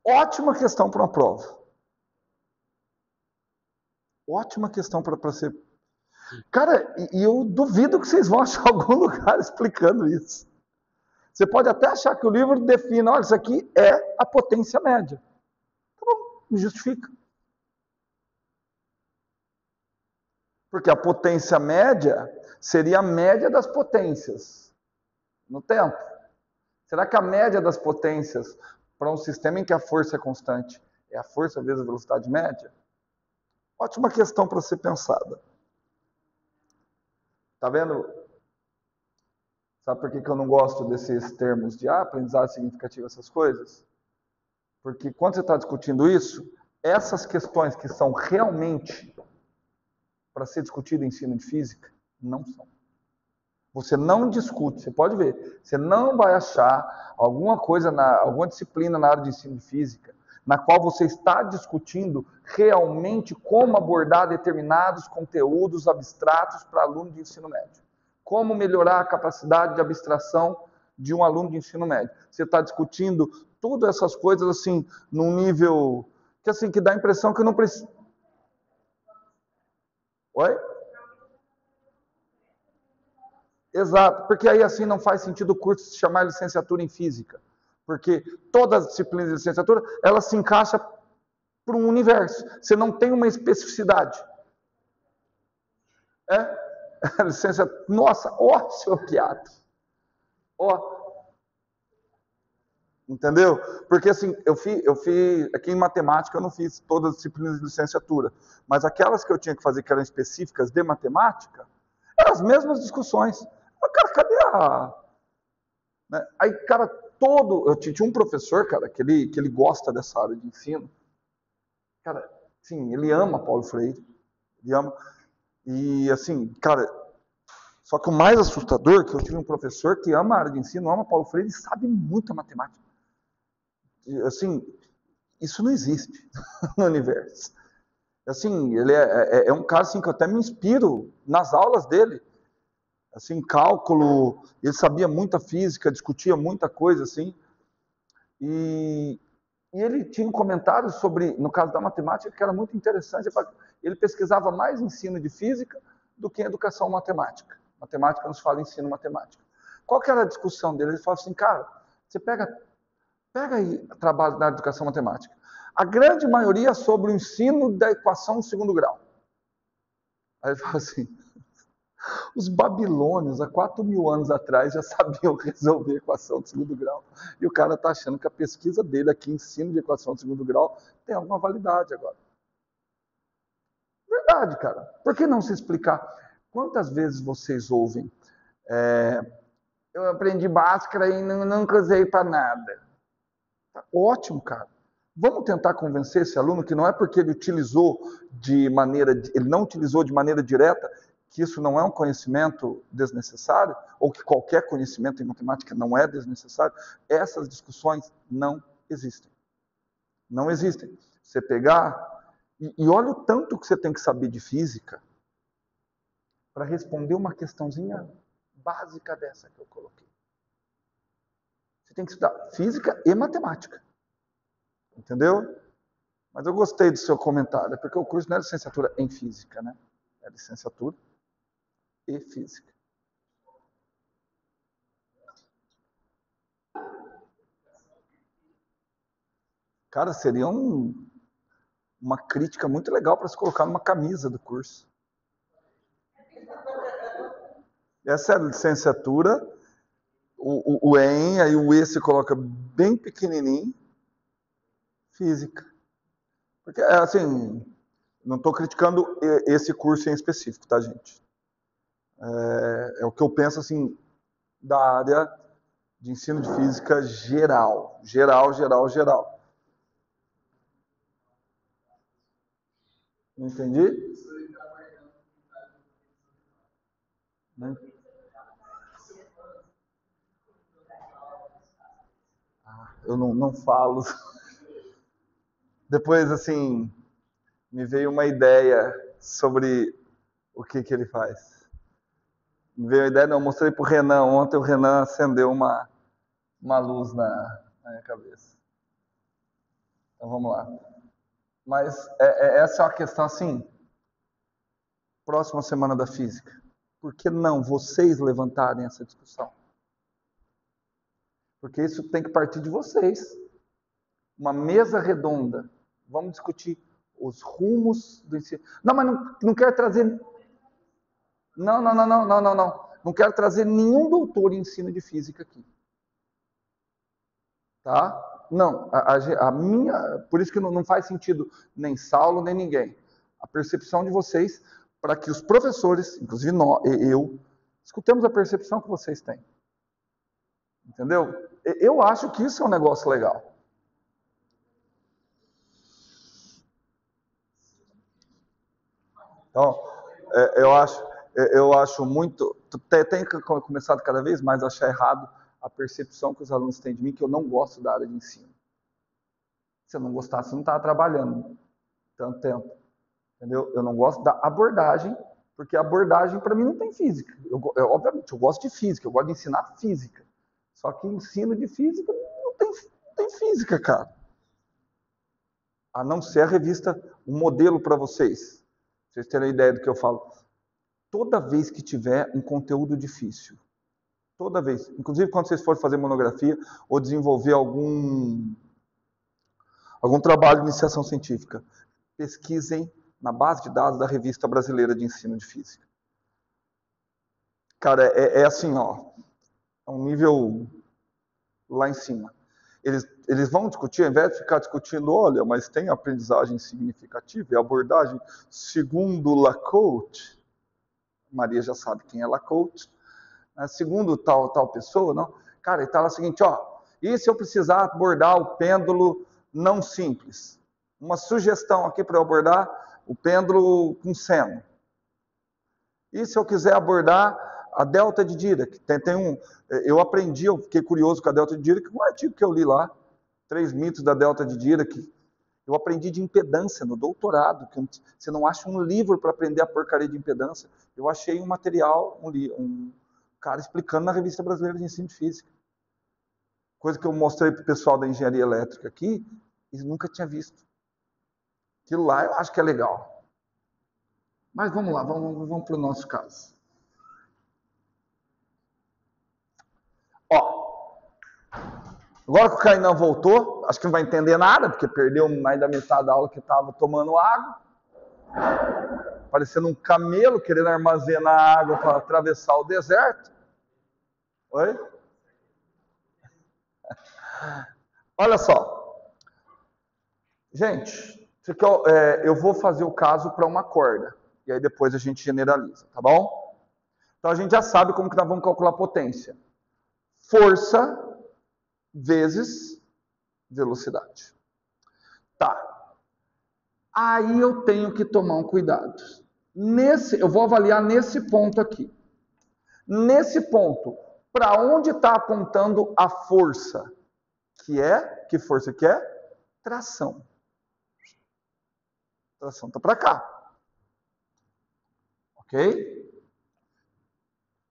Ótima questão para uma prova. Ótima questão para ser... Cara, e eu duvido que vocês vão achar algum lugar explicando isso. Você pode até achar que o livro define, olha, isso aqui é a potência média. Tá bom, me justifica. Porque a potência média seria a média das potências no tempo. Será que a média das potências para um sistema em que a força é constante é a força vezes a velocidade média? Ótima questão para ser pensada. Tá vendo? Sabe por que eu não gosto desses termos de aprendizagem significativa, essas coisas? Porque quando você está discutindo isso, essas questões que são realmente para ser discutido em ensino de física, não são. Você não discute, você pode ver, você não vai achar alguma coisa, alguma disciplina na área de ensino de física, na qual você está discutindo realmente como abordar determinados conteúdos abstratos para aluno de ensino médio. Como melhorar a capacidade de abstração de um aluno de ensino médio. Você está discutindo todas essas coisas assim, num nível que, assim, que dá a impressão que não precisa... Oi? Exato, porque aí assim não faz sentido o curso se chamar licenciatura em física. Porque todas as disciplinas de licenciatura, elas se encaixam para um universo. Você não tem uma especificidade. A licença, nossa, ó, seu piada. Ó. Entendeu? Porque assim, eu fiz aqui em matemática eu não fiz todas as disciplinas de licenciatura, mas aquelas que eu tinha que fazer que eram específicas de matemática, eram as mesmas discussões. Mas, cara, cadê a... Né? Aí, cara, eu tinha um professor, cara, que ele gosta dessa área de ensino. Cara, sim, ele ama Paulo Freire, ele ama. E assim, cara, só que o mais assustador é que eu tive um professor que ama a área de ensino, ama Paulo Freire e sabe muita matemática. Assim, isso não existe no universo. Assim, ele é um cara assim, que eu até me inspiro nas aulas dele. Assim, cálculo, ele sabia muita física, discutia muita coisa, assim. E ele tinha um comentário sobre, no caso da matemática, que era muito interessante. Ele pesquisava mais ensino de física do que educação matemática. Matemática nos fala ensino matemática. Qual que era a discussão dele? Ele falava assim, cara, você pega aí trabalho na educação matemática. A grande maioria é sobre o ensino da equação de segundo grau. Aí ele fala assim, os babilônios, há 4.000 anos atrás, já sabiam resolver a equação de segundo grau. E o cara está achando que a pesquisa dele aqui, ensino de equação de segundo grau, tem alguma validade agora. Verdade, cara. Por que não se explicar? Quantas vezes vocês ouvem, eu aprendi Bhaskara e nunca usei para nada. Tá ótimo, cara. Vamos tentar convencer esse aluno que não é porque ele não utilizou de maneira direta, que isso não é um conhecimento desnecessário, ou que qualquer conhecimento em matemática não é desnecessário. Essas discussões não existem. Não existem. Você pegar, e olha o tanto que você tem que saber de física para responder uma questãozinha básica dessa que eu coloquei. Você tem que estudar física e matemática. Entendeu? Mas eu gostei do seu comentário, porque o curso não é licenciatura em física, né? É licenciatura e física. Cara, seria uma crítica muito legal para se colocar numa camisa do curso. Essa é a licenciatura, o EM, aí o E se coloca bem pequenininho, física. Porque, assim, não estou criticando esse curso em específico, tá, gente? É o que eu penso, assim, da área de ensino de física geral. Geral. Não entendi? Eu não falo. Depois, assim, me veio uma ideia sobre o que ele faz. Me veio a ideia, não, eu mostrei pro Renan. Ontem o Renan acendeu uma luz na minha cabeça. Então vamos lá. Mas essa é uma questão assim, próxima semana da física. Por que não vocês levantarem essa discussão? Porque isso tem que partir de vocês. Uma mesa redonda. Vamos discutir os rumos do ensino. Não, mas não quero trazer... Não. Não quero trazer nenhum doutor em ensino de física aqui. Tá? Não, a minha... Por isso que não faz sentido nem Saulo, nem ninguém. A percepção de vocês, para que os professores, inclusive eu, escutemos a percepção que vocês têm. Entendeu? Eu acho que isso é um negócio legal. Então, eu acho muito... Tem que começar cada vez mais a achar errado a percepção que os alunos têm de mim, que eu não gosto da área de ensino. Se eu não gostasse, eu não estava trabalhando tanto tempo. Entendeu? Eu não gosto da abordagem, porque a abordagem, para mim, não tem física. Obviamente, eu gosto de física, eu gosto de ensinar física. Só que ensino de física não tem física, cara. A não ser a revista, um modelo para vocês. Vocês terem ideia do que eu falo. Toda vez que tiver um conteúdo difícil, toda vez, inclusive quando vocês forem fazer monografia ou desenvolver algum algum trabalho de iniciação científica, pesquisem na base de dados da Revista Brasileira de Ensino de Física. Cara, é assim, ó, é um nível lá em cima. Eles vão discutir, ao invés de ficar discutindo, olha, mas tem aprendizagem significativa e abordagem segundo Lacote. Maria já sabe quem é Lacote. Né? Segundo tal pessoa, não? Cara, ele está lá o seguinte, ó, e se eu precisar abordar o pêndulo não simples? Uma sugestão aqui para eu abordar o pêndulo com seno. E se eu quiser abordar a delta de Dirac? Eu aprendi, eu fiquei curioso com a delta de Dirac, um artigo que eu li lá, 3 mitos da delta de Dirac. Eu aprendi de impedância no doutorado, que você não acha um livro para aprender a porcaria de impedância. Eu achei um material, um cara explicando na Revista Brasileira de Ensino de Física. Coisa que eu mostrei para o pessoal da engenharia elétrica aqui, eles nunca tinham visto. Aquilo lá eu acho que é legal. Mas vamos lá, vamos para o nosso caso. Ó, agora que o Kainan voltou, acho que não vai entender nada, porque perdeu mais da metade da aula que estava tomando água. Parecendo um camelo querendo armazenar água para atravessar o deserto. Oi? Olha só. Gente, eu vou fazer o caso para uma corda. E aí depois a gente generaliza, tá bom? Então a gente já sabe como que nós vamos calcular a potência. Força vezes velocidade. Tá. Aí eu tenho que tomar um cuidado. Eu vou avaliar nesse ponto aqui. Nesse ponto, para onde está apontando a força? Que força que é? Tração. Tração está para cá. Ok?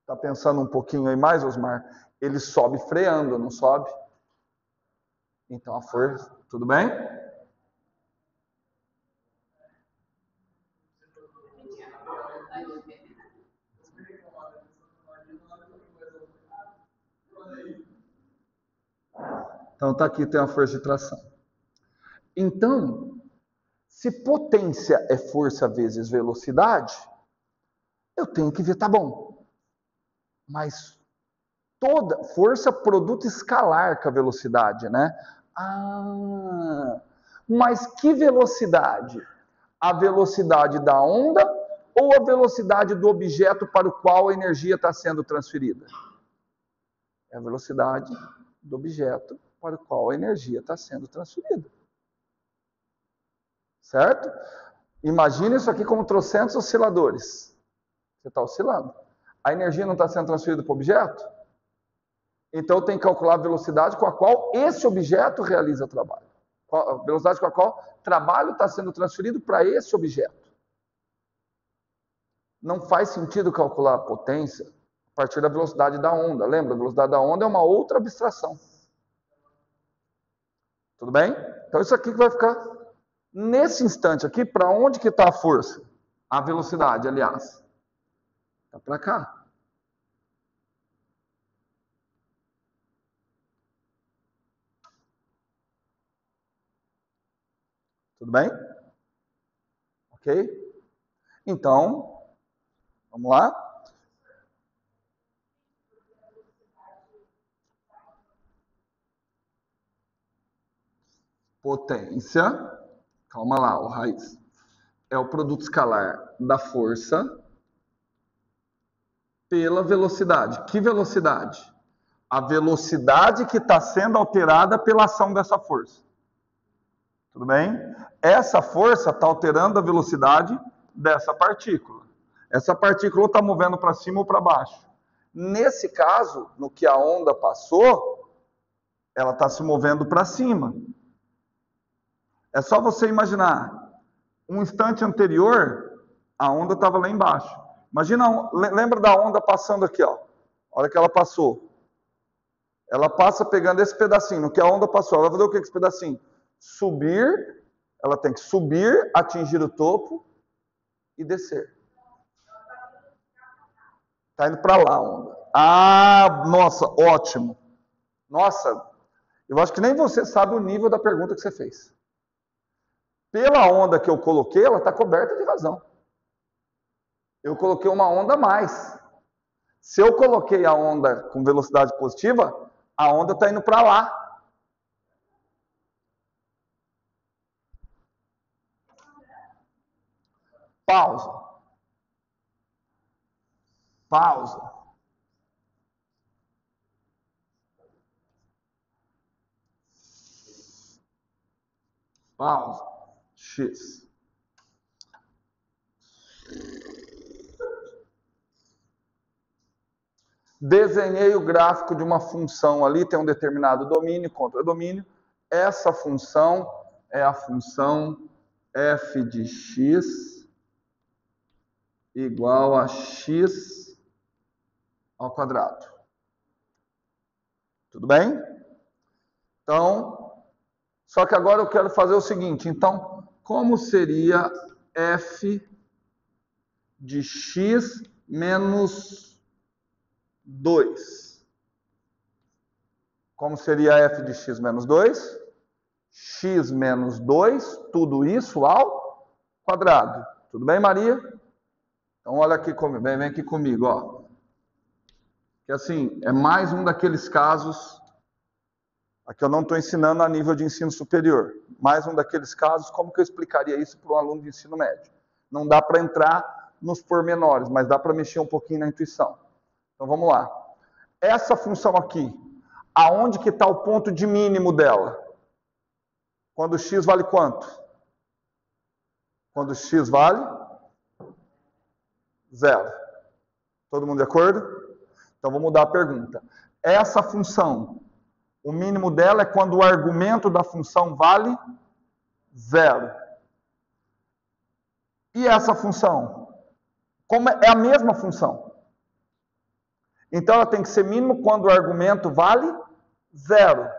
Está pensando um pouquinho aí mais, Osmar? Ele sobe freando, não sobe? Então a força, tudo bem? Então tá aqui, tem a força de tração. Então, se potência é força vezes velocidade, eu tenho que ver, tá bom. Mas toda força produto escalar com a velocidade, né? Mas que velocidade? A velocidade da onda ou a velocidade do objeto para o qual a energia está sendo transferida? É a velocidade do objeto para o qual a energia está sendo transferida. Certo? Imagine isso aqui como trocentos osciladores. Você está oscilando. A energia não está sendo transferida para o objeto? Então, eu tenho que calcular a velocidade com a qual esse objeto realiza o trabalho. A velocidade com a qual o trabalho está sendo transferido para esse objeto. Não faz sentido calcular a potência a partir da velocidade da onda. Lembra? A velocidade da onda é uma outra abstração. Tudo bem? Então, isso aqui que vai ficar... Nesse instante aqui, para onde que está a força? A velocidade, aliás. Está para cá. Tudo bem? Ok? Então, vamos lá. Potência, calma lá, o raiz, é o produto escalar da força pela velocidade. Que velocidade? A velocidade que está sendo alterada pela ação dessa força. Tudo bem? Essa força está alterando a velocidade dessa partícula. Essa partícula está movendo para cima ou para baixo. Nesse caso, no que a onda passou, ela está se movendo para cima. É só você imaginar, um instante anterior, a onda estava lá embaixo. Imagina, lembra da onda passando aqui, ó. A hora que ela passou. Ela passa pegando esse pedacinho, no que a onda passou. Ela vai fazer o que com esse pedacinho? Subir, ela tem que subir, atingir o topo e descer. Está indo para lá a onda. Ah, nossa, ótimo. Nossa, eu acho que nem você sabe o nível da pergunta que você fez. Pela onda que eu coloquei, ela está coberta de razão. Eu coloquei uma onda a mais. Se eu coloquei a onda com velocidade positiva, a onda está indo para lá. Pausa. Pausa. Pausa. X. Desenhei o gráfico de uma função ali, tem um determinado domínio, contradomínio. Essa função é a função f de x igual a x ao quadrado. Tudo bem? Então, só que agora eu quero fazer o seguinte. Então, como seria f de x menos 2? Como seria f de x menos 2? X menos 2, tudo isso ao quadrado. Tudo bem, Maria? Então, olha aqui comigo, vem aqui comigo, ó. Que assim, é mais um daqueles casos, aqui eu não estou ensinando a nível de ensino superior, mais um daqueles casos, como que eu explicaria isso para um aluno de ensino médio? Não dá para entrar nos pormenores, mas dá para mexer um pouquinho na intuição. Então, vamos lá. Essa função aqui, aonde que está o ponto de mínimo dela? Quando x vale quanto? Quando x vale 0. Todo mundo de acordo? Então, vou mudar a pergunta. Essa função, o mínimo dela é quando o argumento da função vale 0. E essa função? Como é a mesma função. Então, ela tem que ser mínimo quando o argumento vale 0.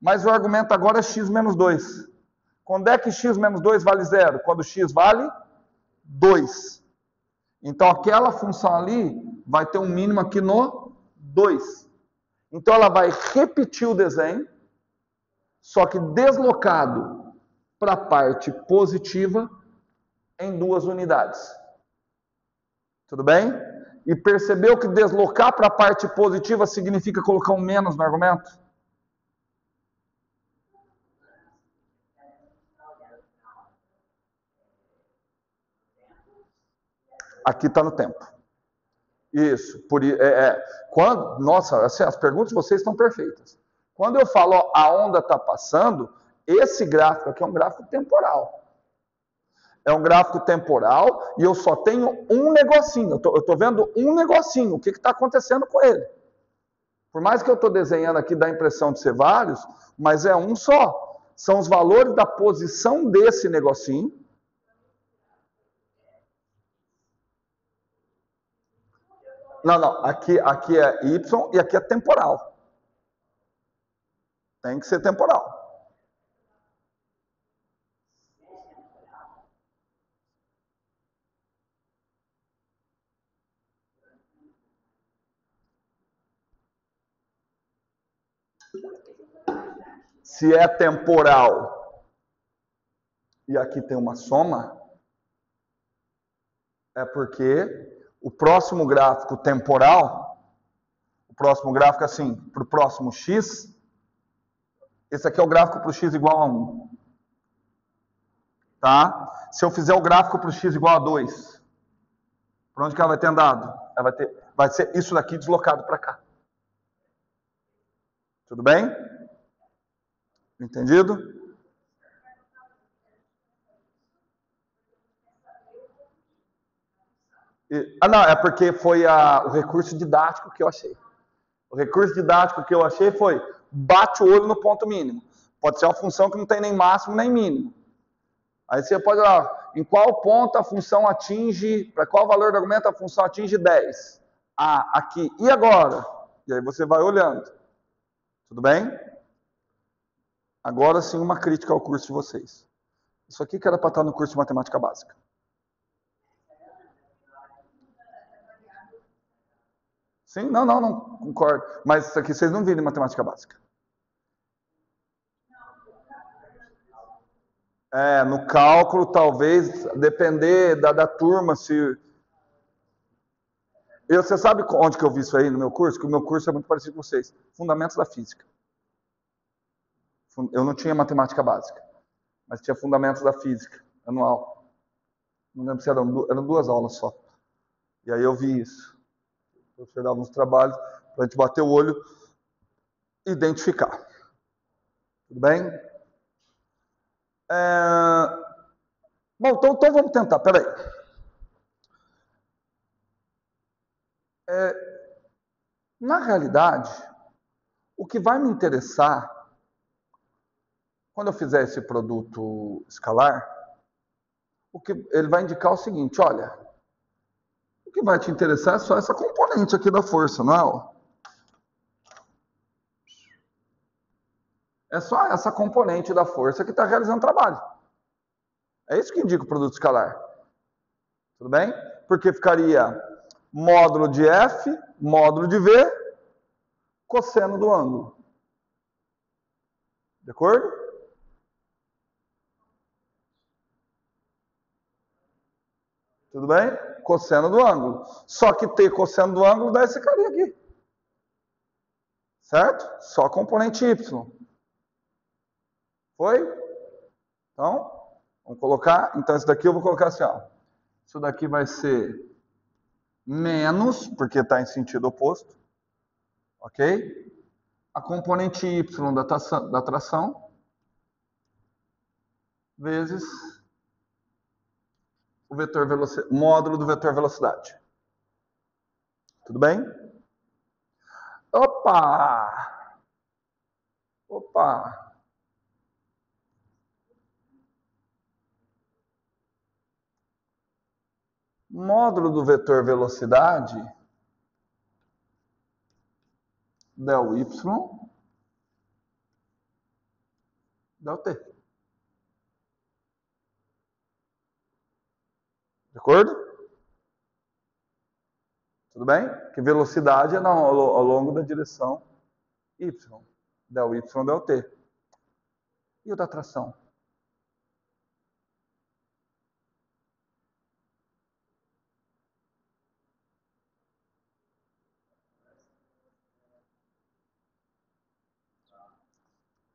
Mas o argumento agora é x menos 2. Quando é que x menos 2 vale 0? Quando x vale 2. Então, aquela função ali vai ter um mínimo aqui no 2. Então, ela vai repetir o desenho, só que deslocado para a parte positiva em 2 unidades. Tudo bem? E percebeu que deslocar para a parte positiva significa colocar um menos no argumento? Aqui está no tempo. Isso. Nossa, assim, as perguntas de vocês estão perfeitas. Quando eu falo, ó, a onda está passando, esse gráfico aqui é um gráfico temporal. É um gráfico temporal e eu só tenho um negocinho. Eu estou vendo um negocinho. O que está acontecendo com ele? Por mais que eu estou desenhando aqui, dá a impressão de ser vários, mas é um só. São os valores da posição desse negocinho. Não. Aqui é Y e aqui é temporal. Tem que ser temporal. Se é temporal e aqui tem uma soma, é porque o próximo gráfico temporal, o próximo gráfico assim, para o próximo x, esse aqui é o gráfico para o x igual a 1. Tá? Se eu fizer o gráfico para o x igual a 2, para onde que ela vai ter andado? Ela vai ser isso daqui deslocado para cá. Tudo bem? Entendido? Não, é porque foi o recurso didático que eu achei. O recurso didático que eu achei foi bate o olho no ponto mínimo. Pode ser uma função que não tem nem máximo nem mínimo. Aí você pode olhar em qual ponto a função atinge, para qual valor do argumento a função atinge 10. Ah, aqui. E agora? E aí você vai olhando. Tudo bem? Agora sim uma crítica ao curso de vocês. Isso aqui que era para estar no curso de matemática básica. Sim? Não concordo. Mas isso aqui vocês não viram em matemática básica. No cálculo, talvez, depender da turma, se... Você sabe onde que eu vi isso aí no meu curso? Que o meu curso é muito parecido com vocês. Fundamentos da Física. Eu não tinha matemática básica, mas tinha Fundamentos da Física, anual. Não lembro se eram 2 aulas só. E aí eu vi isso. O professor dava uns trabalhos para a gente bater o olho e identificar. Tudo bem? Bom, então vamos tentar. Peraí. Na realidade, o que vai me interessar, quando eu fizer esse produto escalar, o que ele vai indicar o seguinte, olha, o que vai te interessar é só essa componente aqui da força, não é? É só essa componente da força que está realizando trabalho. É isso que indica o produto escalar. Tudo bem? Porque ficaria módulo de F, módulo de V, cosseno do ângulo. De acordo? Tudo bem? Cosseno do ângulo. Só que ter cosseno do ângulo dá esse carinha aqui. Certo? Só componente Y. Foi? Então, vamos colocar. Então, isso daqui eu vou colocar assim, ó. Isso daqui vai ser menos, porque está em sentido oposto. Ok? A componente Y da tração vezes o vetor módulo do vetor velocidade. Tudo bem? Opa! Opa! Módulo do vetor velocidade del y del t. De acordo? Tudo bem? Que velocidade é ao longo da direção y. Del y del t. E o da tração?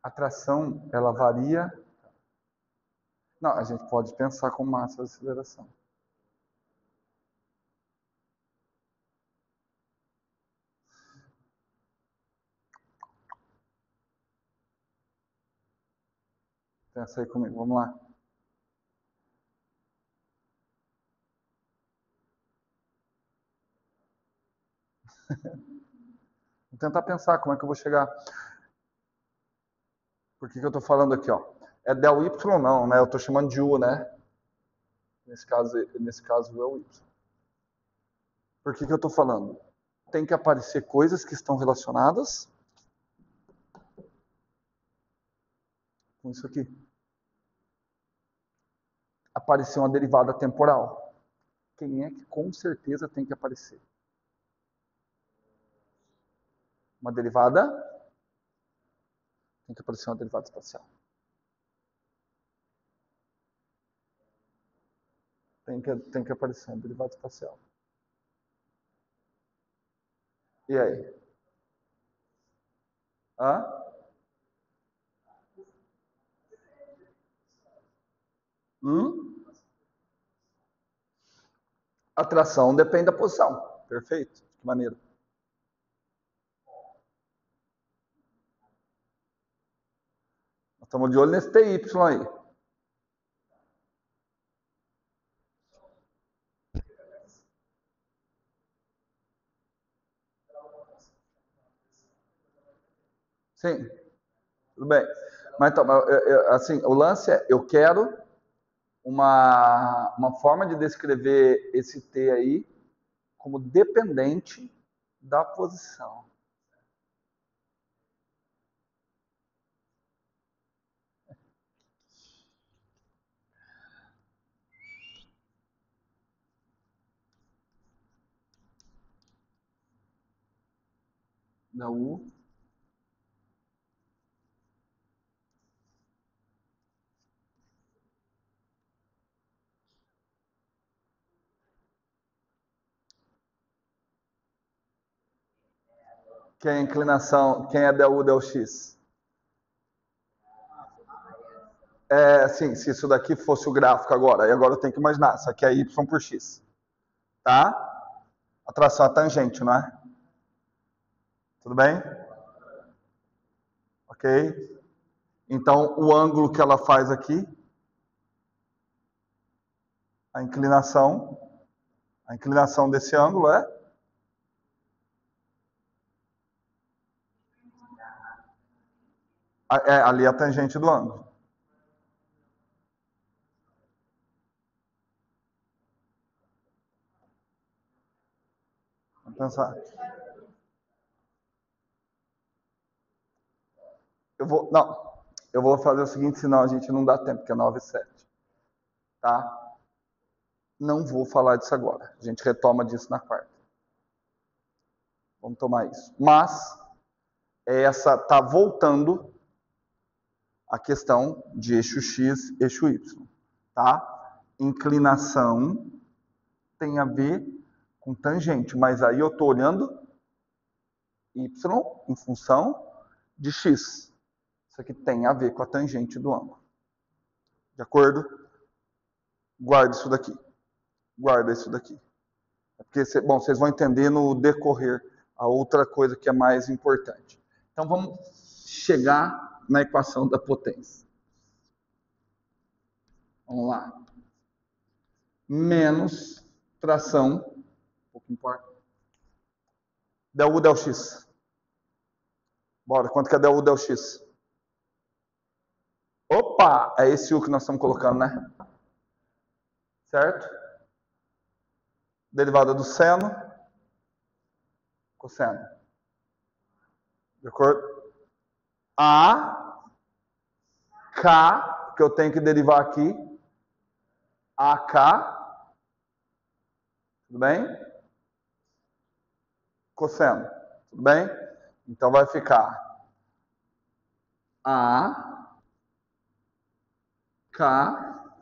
A tração, ela varia... Não, a gente pode pensar com massa de aceleração. Pensa aí comigo, vamos lá. Vou tentar pensar como é que eu vou chegar. Por que eu estou falando aqui, ó? É del y não, né? Eu estou chamando de u, né? Nesse caso é o y. Por que eu estou falando? Tem que aparecer coisas que estão relacionadas com isso aqui. Aparecer uma derivada temporal. Quem é que com certeza tem que aparecer? Uma derivada? Tem que aparecer uma derivada espacial. Tem que aparecer uma derivada espacial. E aí? Hã? Atração depende da posição. Perfeito. Que maneiro. Nós estamos de olho nesse TY aí. Sim. Tudo bem. Mas então, assim, o lance é, eu quero uma forma de descrever esse T aí como dependente da posição. Da U. Quem é a inclinação? Quem é del U, del X? Assim, se isso daqui fosse o gráfico agora, e agora eu tenho que imaginar, isso aqui é Y por X. Tá? A tração é tangente, não é? Tudo bem? Ok? Então, o ângulo que ela faz aqui, a inclinação desse ângulo ali a tangente do ângulo. Vamos pensar. Eu vou fazer o seguinte, senão a gente não dá tempo, porque é 9h07. Tá? Não vou falar disso agora. A gente retoma disso na quarta. Vamos tomar isso. Mas, essa tá voltando a questão de eixo X, eixo Y. Tá? Inclinação tem a ver com tangente, mas aí eu estou olhando Y em função de X. Isso aqui tem a ver com a tangente do ângulo. De acordo? Guarda isso daqui. Guarda isso daqui. Porque, bom, vocês vão entender no decorrer a outra coisa que é mais importante. Então, vamos chegar na equação da potência. Vamos lá. Menos tração, pouco importa, del U, del X. Bora, quanto que é del U, del X? Opa, é esse U que nós estamos colocando, né? Certo? Derivada do seno, cosseno. De acordo? A, K, que eu tenho que derivar aqui, AK, tudo bem? Cosseno, tudo bem? Então vai ficar A, K,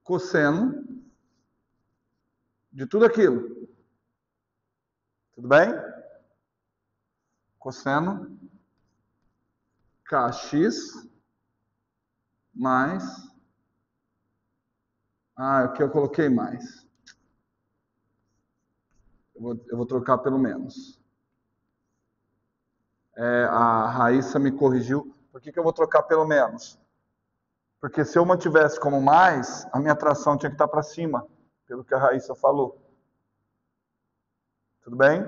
cosseno de tudo aquilo. Tudo bem? Cosseno KX mais... aqui eu coloquei mais. Eu vou trocar pelo menos. A Raíssa me corrigiu. Por que eu vou trocar pelo menos? Porque se eu mantivesse como mais, a minha tração tinha que estar para cima, pelo que a Raíssa falou. Tudo bem?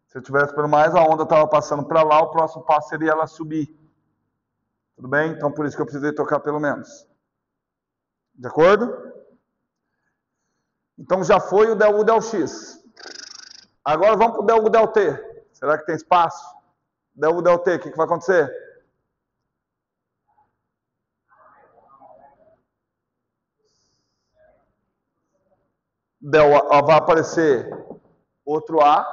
Se eu tivesse pelo mais, a onda estava passando para lá, o próximo passo seria ela subir. Tudo bem? Então, por isso que eu precisei trocar pelo menos. De acordo? Então, já foi o del U, del X. Agora, vamos para o del U, del T. Será que tem espaço? Del U, del T, o que vai acontecer? Vai aparecer outro A.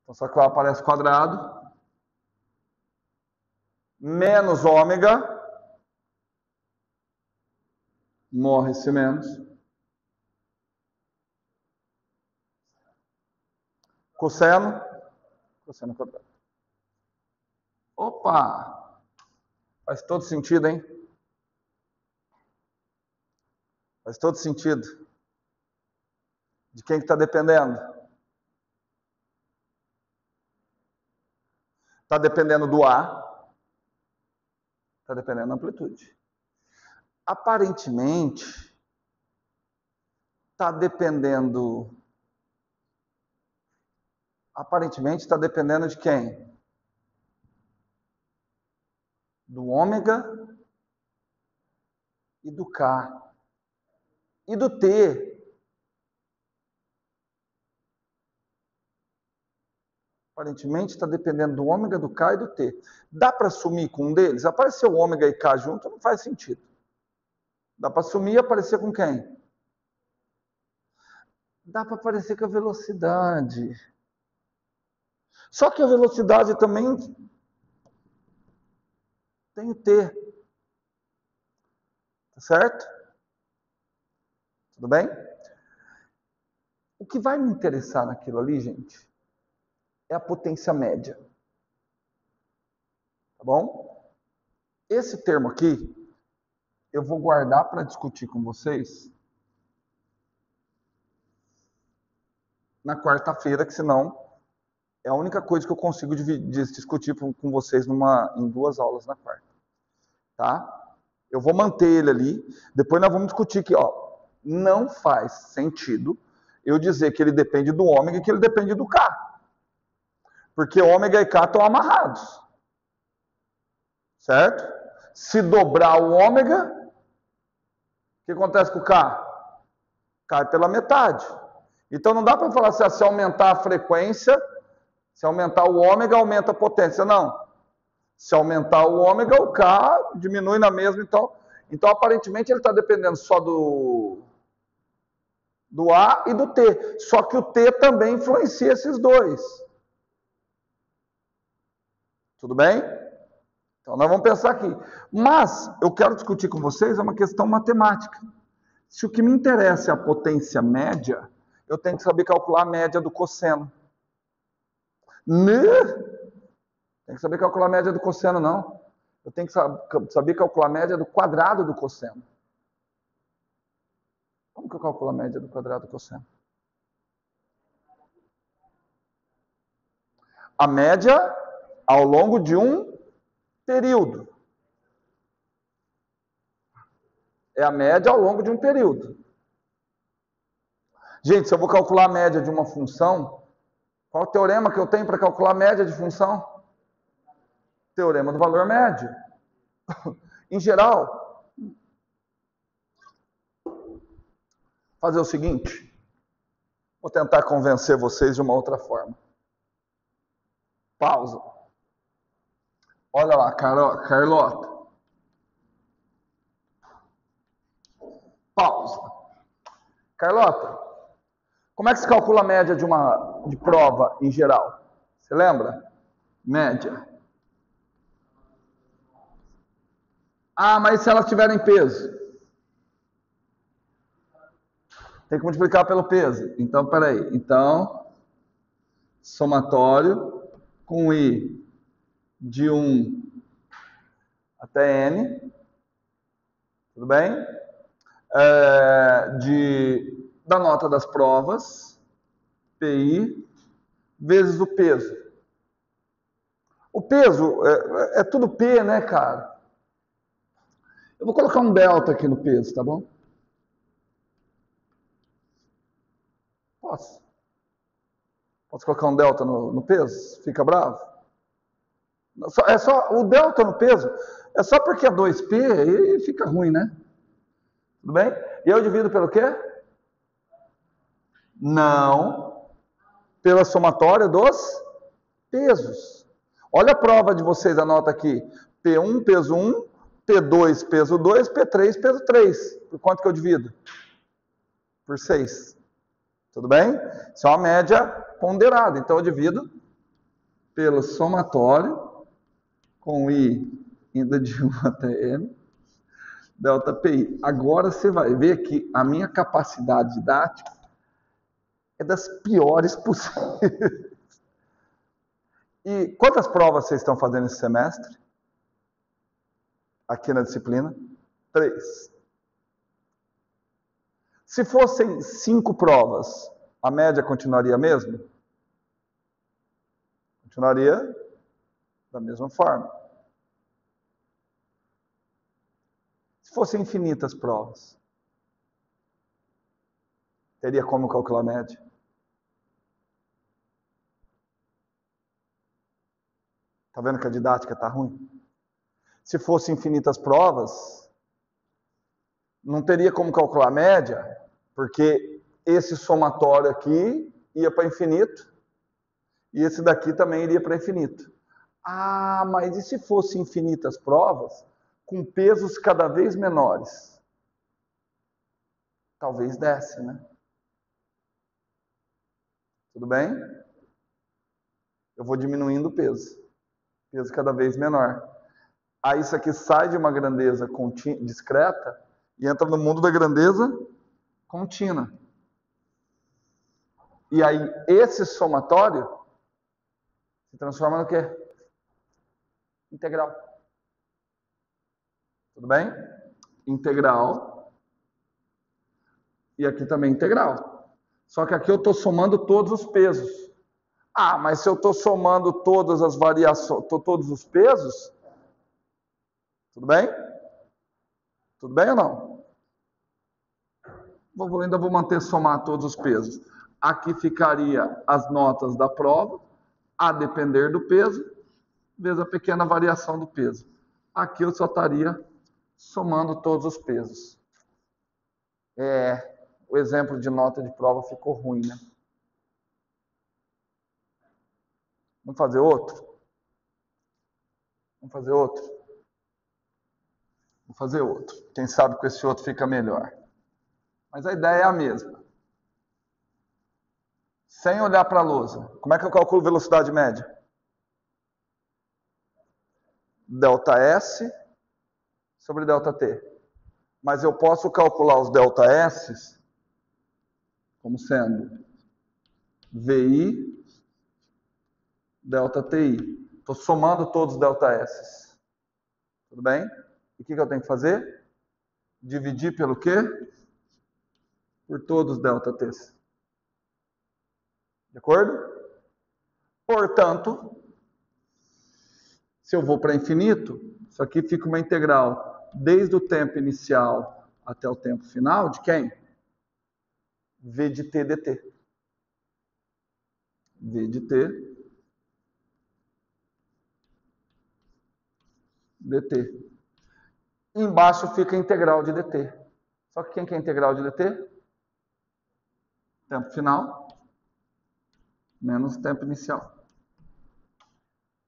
Então, só que o A aparece quadrado. Menos ômega. Morre esse menos. Cosseno. Cosseno quadrado. Opa! Faz todo sentido, hein? Faz todo sentido. De quem que está dependendo? Está dependendo do A. Está dependendo da amplitude. Aparentemente, está dependendo... Aparentemente, está dependendo de quem? Do ômega e do K. E do T. Aparentemente está dependendo do ômega, do K e do T. Dá para sumir com um deles? Apareceu ômega e K junto, não faz sentido. Dá para sumir e aparecer com quem? Dá para aparecer com a velocidade. Só que a velocidade também tem o T. Tá certo? Tudo bem? O que vai me interessar naquilo ali, gente, é a potência média. Tá bom? Esse termo aqui, eu vou guardar para discutir com vocês na quarta-feira, que senão é a única coisa que eu consigo discutir com vocês em 2 aulas na quarta. Tá? Eu vou manter ele ali. Depois nós vamos discutir que, não faz sentido eu dizer que ele depende do ômega e que ele depende do K. Porque ômega e K estão amarrados. Certo? Se dobrar o ômega, o que acontece com o K? Cai pela metade. Então não dá para falar se aumentar a frequência, se aumentar o ômega, aumenta a potência. Não. Se aumentar o ômega, o K diminui na mesma. Então aparentemente, ele está dependendo só do A e do T. Só que o T também influencia esses dois. Tudo bem? Então nós vamos pensar aqui. Mas eu quero discutir com vocês uma questão matemática. Se o que me interessa é a potência média, eu tenho que saber calcular a média do cosseno. Tem que saber calcular a média do cosseno, não. Eu tenho que saber calcular a média do quadrado do cosseno. Como que eu calculo a média do quadrado do cosseno? A média ao longo de um período. É a média ao longo de um período. Gente, se eu vou calcular a média de uma função, qual o teorema que eu tenho para calcular a média de função? Teorema do valor médio. Em geral, fazer o seguinte, vou tentar convencer vocês de uma outra forma. Pausa. Olha lá, Carlota. Pausa. Carlota, como é que se calcula a média de prova em geral? Você lembra? Média. Ah, mas se elas tiverem peso? Tem que multiplicar pelo peso. Então, peraí. Então, somatório com I de 1 até N. Tudo bem? Da nota das provas, PI, vezes o peso. O peso é tudo P, né, cara? Eu vou colocar um delta aqui no peso, tá bom? Posso? Posso colocar um delta no peso? Fica bravo? É só o delta no peso. É só porque é 2P e fica ruim, né? Tudo bem? E eu divido pelo quê? Não. Pela somatória dos pesos. Olha a prova de vocês, anota aqui. P1, peso 1, P2, peso 2, P3, peso 3. Por quanto que eu divido? Por 6. Tudo bem? Isso é uma média ponderada. Então eu divido pelo somatório com I indo de 1 até N, delta PI. Agora você vai ver que a minha capacidade didática é das piores possíveis. E quantas provas vocês estão fazendo esse semestre? Aqui na disciplina? 3. Se fossem 5 provas, a média continuaria a mesma? Continuaria da mesma forma. Se fossem infinitas provas, teria como calcular a média? Está vendo que a didática está ruim? Se fossem infinitas provas, não teria como calcular a média, porque esse somatório aqui ia para infinito, e esse daqui também iria para infinito. Ah, mas e se fossem infinitas provas, com pesos cada vez menores? Talvez desse, né? Tudo bem? Eu vou diminuindo o peso. Peso cada vez menor. Aí isso aqui sai de uma grandeza discreta e entra no mundo da grandeza contínua. E aí esse somatório Se transforma no quê? Integral. Tudo bem? Integral. E aqui também integral. Só que aqui eu estou somando todos os pesos. Ah, mas se eu estou somando todas as variações, todos os pesos, tudo bem? Tudo bem ou não? Ainda vou manter somar todos os pesos. Aqui ficaria as notas da prova, a depender do peso, vezes a pequena variação do peso. Aqui eu só estaria somando todos os pesos. O exemplo de nota de prova ficou ruim, né? Vamos fazer outro? Vamos fazer outro? Vou fazer outro. Quem sabe com esse outro fica melhor. Mas a ideia é a mesma. Sem olhar para a lousa. Como é que eu calculo velocidade média? Delta S sobre delta T. Mas eu posso calcular os delta S como sendo VI delta TI. Estou somando todos os delta S. Tudo bem? E o que eu tenho que fazer? Dividir pelo quê? Por todos os delta T's. De acordo? Portanto, se eu vou para infinito, isso aqui fica uma integral desde o tempo inicial até o tempo final de quem? V de t dt. V de t dt. Embaixo fica a integral de dt. Só que quem que é a integral de dt? Tempo final menos tempo inicial.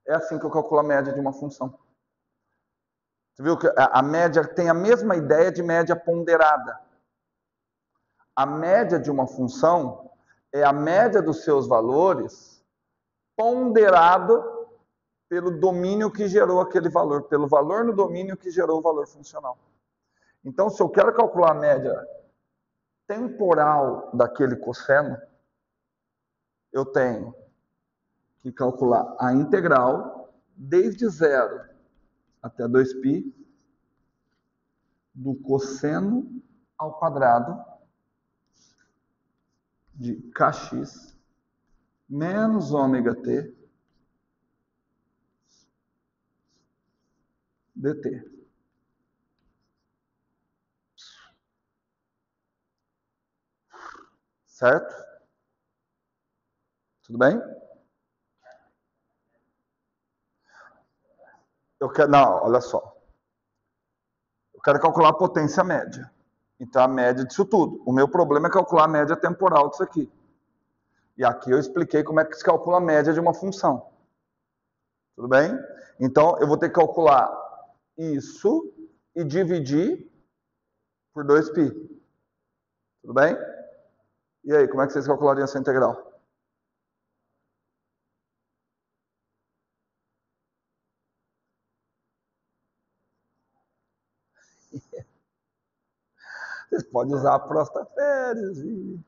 É assim que eu calculo a média de uma função. Você viu que a média tem a mesma ideia de média ponderada. A média de uma função é a média dos seus valores ponderado pelo domínio que gerou aquele valor, pelo valor no domínio que gerou o valor funcional. Então, se eu quero calcular a média temporal daquele cosseno, eu tenho que calcular a integral desde 0 até 2π do cosseno ao quadrado de kx menos ômega t dt. Certo? Tudo bem? Não, olha só. Eu quero calcular a potência média. Então, a média disso tudo. O meu problema é calcular a média temporal disso aqui. E aqui eu expliquei como é que se calcula a média de uma função. Tudo bem? Então, eu vou ter que calcular isso e dividir por 2π. Tudo bem? E aí, como é que vocês calculariam essa integral? Vocês podem usar a Prostaferes e...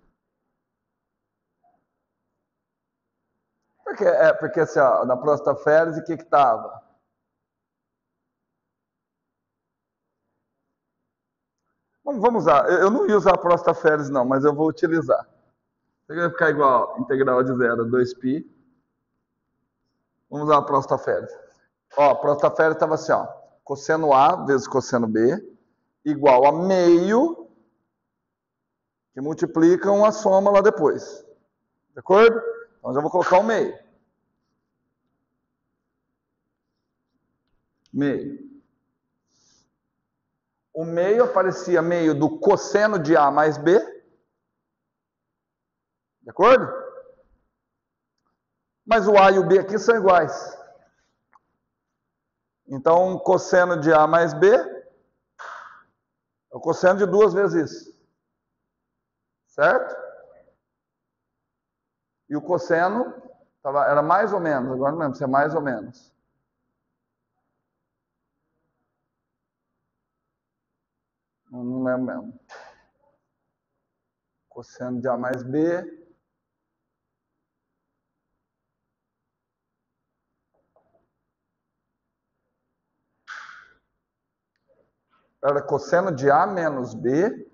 Porque assim, ó, na Prostaferes, o que estava? Vamos usar. Eu não ia usar a Prostaferes não, mas eu vou utilizar. Vai ficar igual, integral de 0 a 2π. Vamos usar a Prostaferes. Ó, a Prostaferes estava assim, ó. Cosseno A vezes cosseno B igual a meio, que multiplicam a soma lá depois. De acordo? Então, já vou colocar o meio. Meio. O meio aparecia meio do cosseno de A mais B. De acordo? Mas o A e o B aqui são iguais. Então, cosseno de A mais B é o cosseno de 2 vezes isso. Certo? E o cosseno era mais ou menos, agora não lembro se é mais ou menos. Não lembro mesmo. Cosseno de A mais B Era cosseno de A menos B,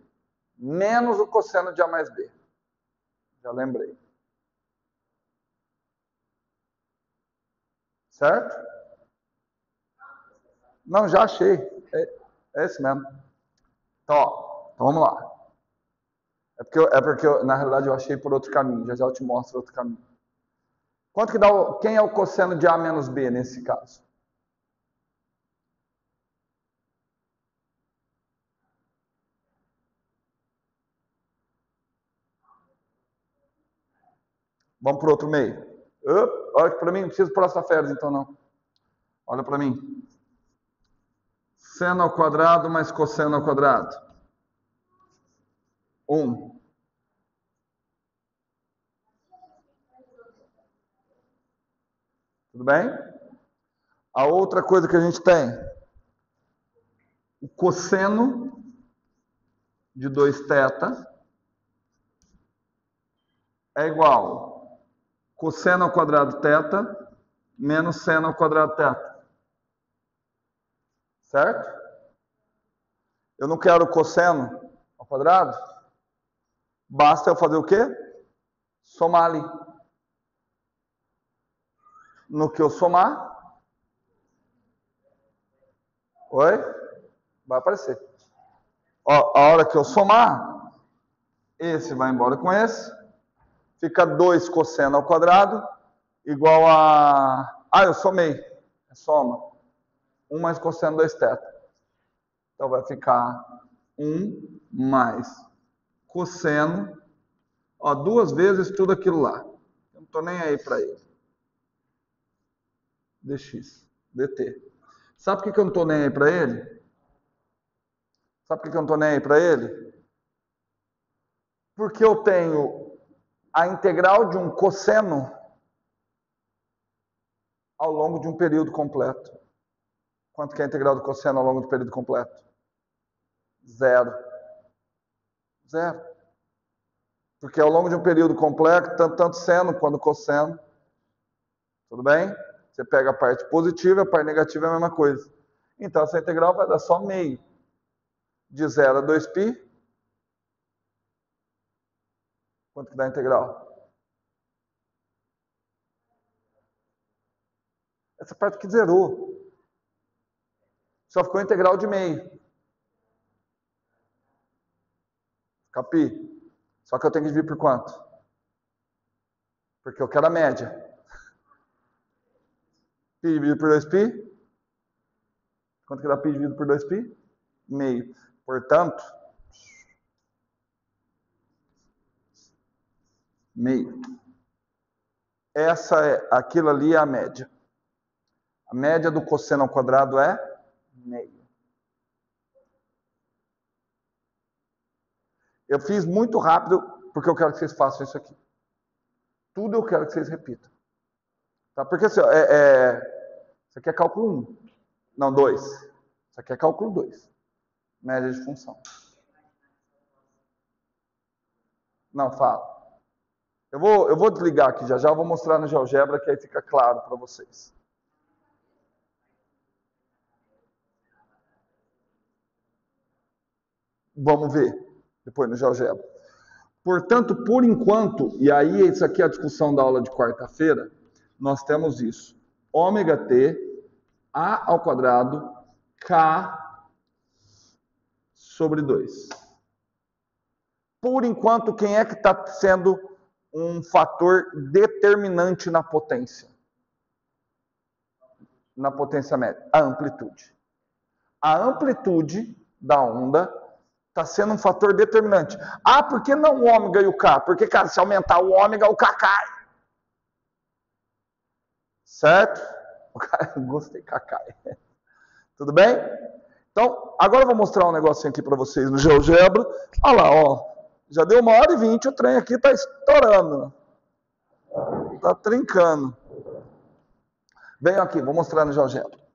menos o cosseno de A mais B. Já lembrei. Certo? Não, já achei. É esse mesmo. Então vamos lá. É porque na realidade, eu achei por outro caminho. Já eu te mostro outro caminho. Quanto que dá quem é o cosseno de A menos B nesse caso? Vamos para o outro meio. Olha para mim, não preciso pôr essa férias então não. Olha para mim. Seno ao quadrado mais cosseno ao quadrado. 1. Tudo bem? A outra coisa que a gente tem, o cosseno de 2θ é igual cosseno ao quadrado θ menos seno ao quadrado θ. Certo? Eu não quero cosseno ao quadrado. Basta eu fazer o quê? Somar ali. No que eu somar, oi? Vai aparecer. Ó, a hora que eu somar, esse vai embora com esse. Fica 2 cosseno ao quadrado igual a... Ah, eu somei. É soma. 1 mais cosseno 2θ. Então vai ficar 1 mais cosseno. Ó, 2 vezes tudo aquilo lá. Eu não estou nem aí para ele. dx, dt. Sabe por que eu não estou nem aí para ele? Sabe por que eu não estou nem aí para ele? Porque eu tenho a integral de um cosseno ao longo de um período completo. Quanto que é a integral do cosseno ao longo do período completo? 0. 0. Porque ao longo de um período completo, tanto seno quanto cosseno. Tudo bem? Você pega a parte positiva, a parte negativa é a mesma coisa. Então, essa integral vai dar só meio. De 0 a 2π. Quanto que dá a integral? Essa parte que zerou. Só ficou a integral de meio. Capi? Só que eu tenho que dividir por quanto? Porque eu quero a média. Π dividido por 2π? Quanto que dá π dividido por 2π? Meio. Portanto, meio. Aquilo ali é a média. A média do cosseno ao quadrado é meio. Eu fiz muito rápido porque eu quero que vocês façam isso aqui. Tudo eu quero que vocês repitam. Tá? Porque assim, isso aqui é cálculo 1. Não, 2. Isso aqui é cálculo 2. Média de função. Não, fala. Eu vou desligar aqui já, eu vou mostrar no GeoGebra que aí fica claro para vocês. Vamos ver depois no GeoGebra. Portanto, por enquanto, e aí isso aqui é a discussão da aula de quarta-feira, nós temos isso. Ômega t, a ao quadrado, k sobre 2. Por enquanto, quem é que está sendo um fator determinante na potência? Na potência média? A amplitude. A amplitude da onda está sendo um fator determinante. Ah, por que não o ômega e o K? Porque, cara, se aumentar o ômega, o K cai. Certo? Gostei, K cai. Tudo bem? Então, agora eu vou mostrar um negocinho aqui para vocês no GeoGebra. Olha lá, ó. Já deu 1h20, o trem aqui está estourando. Está trincando. Venham aqui, vou mostrar no GeoGebra.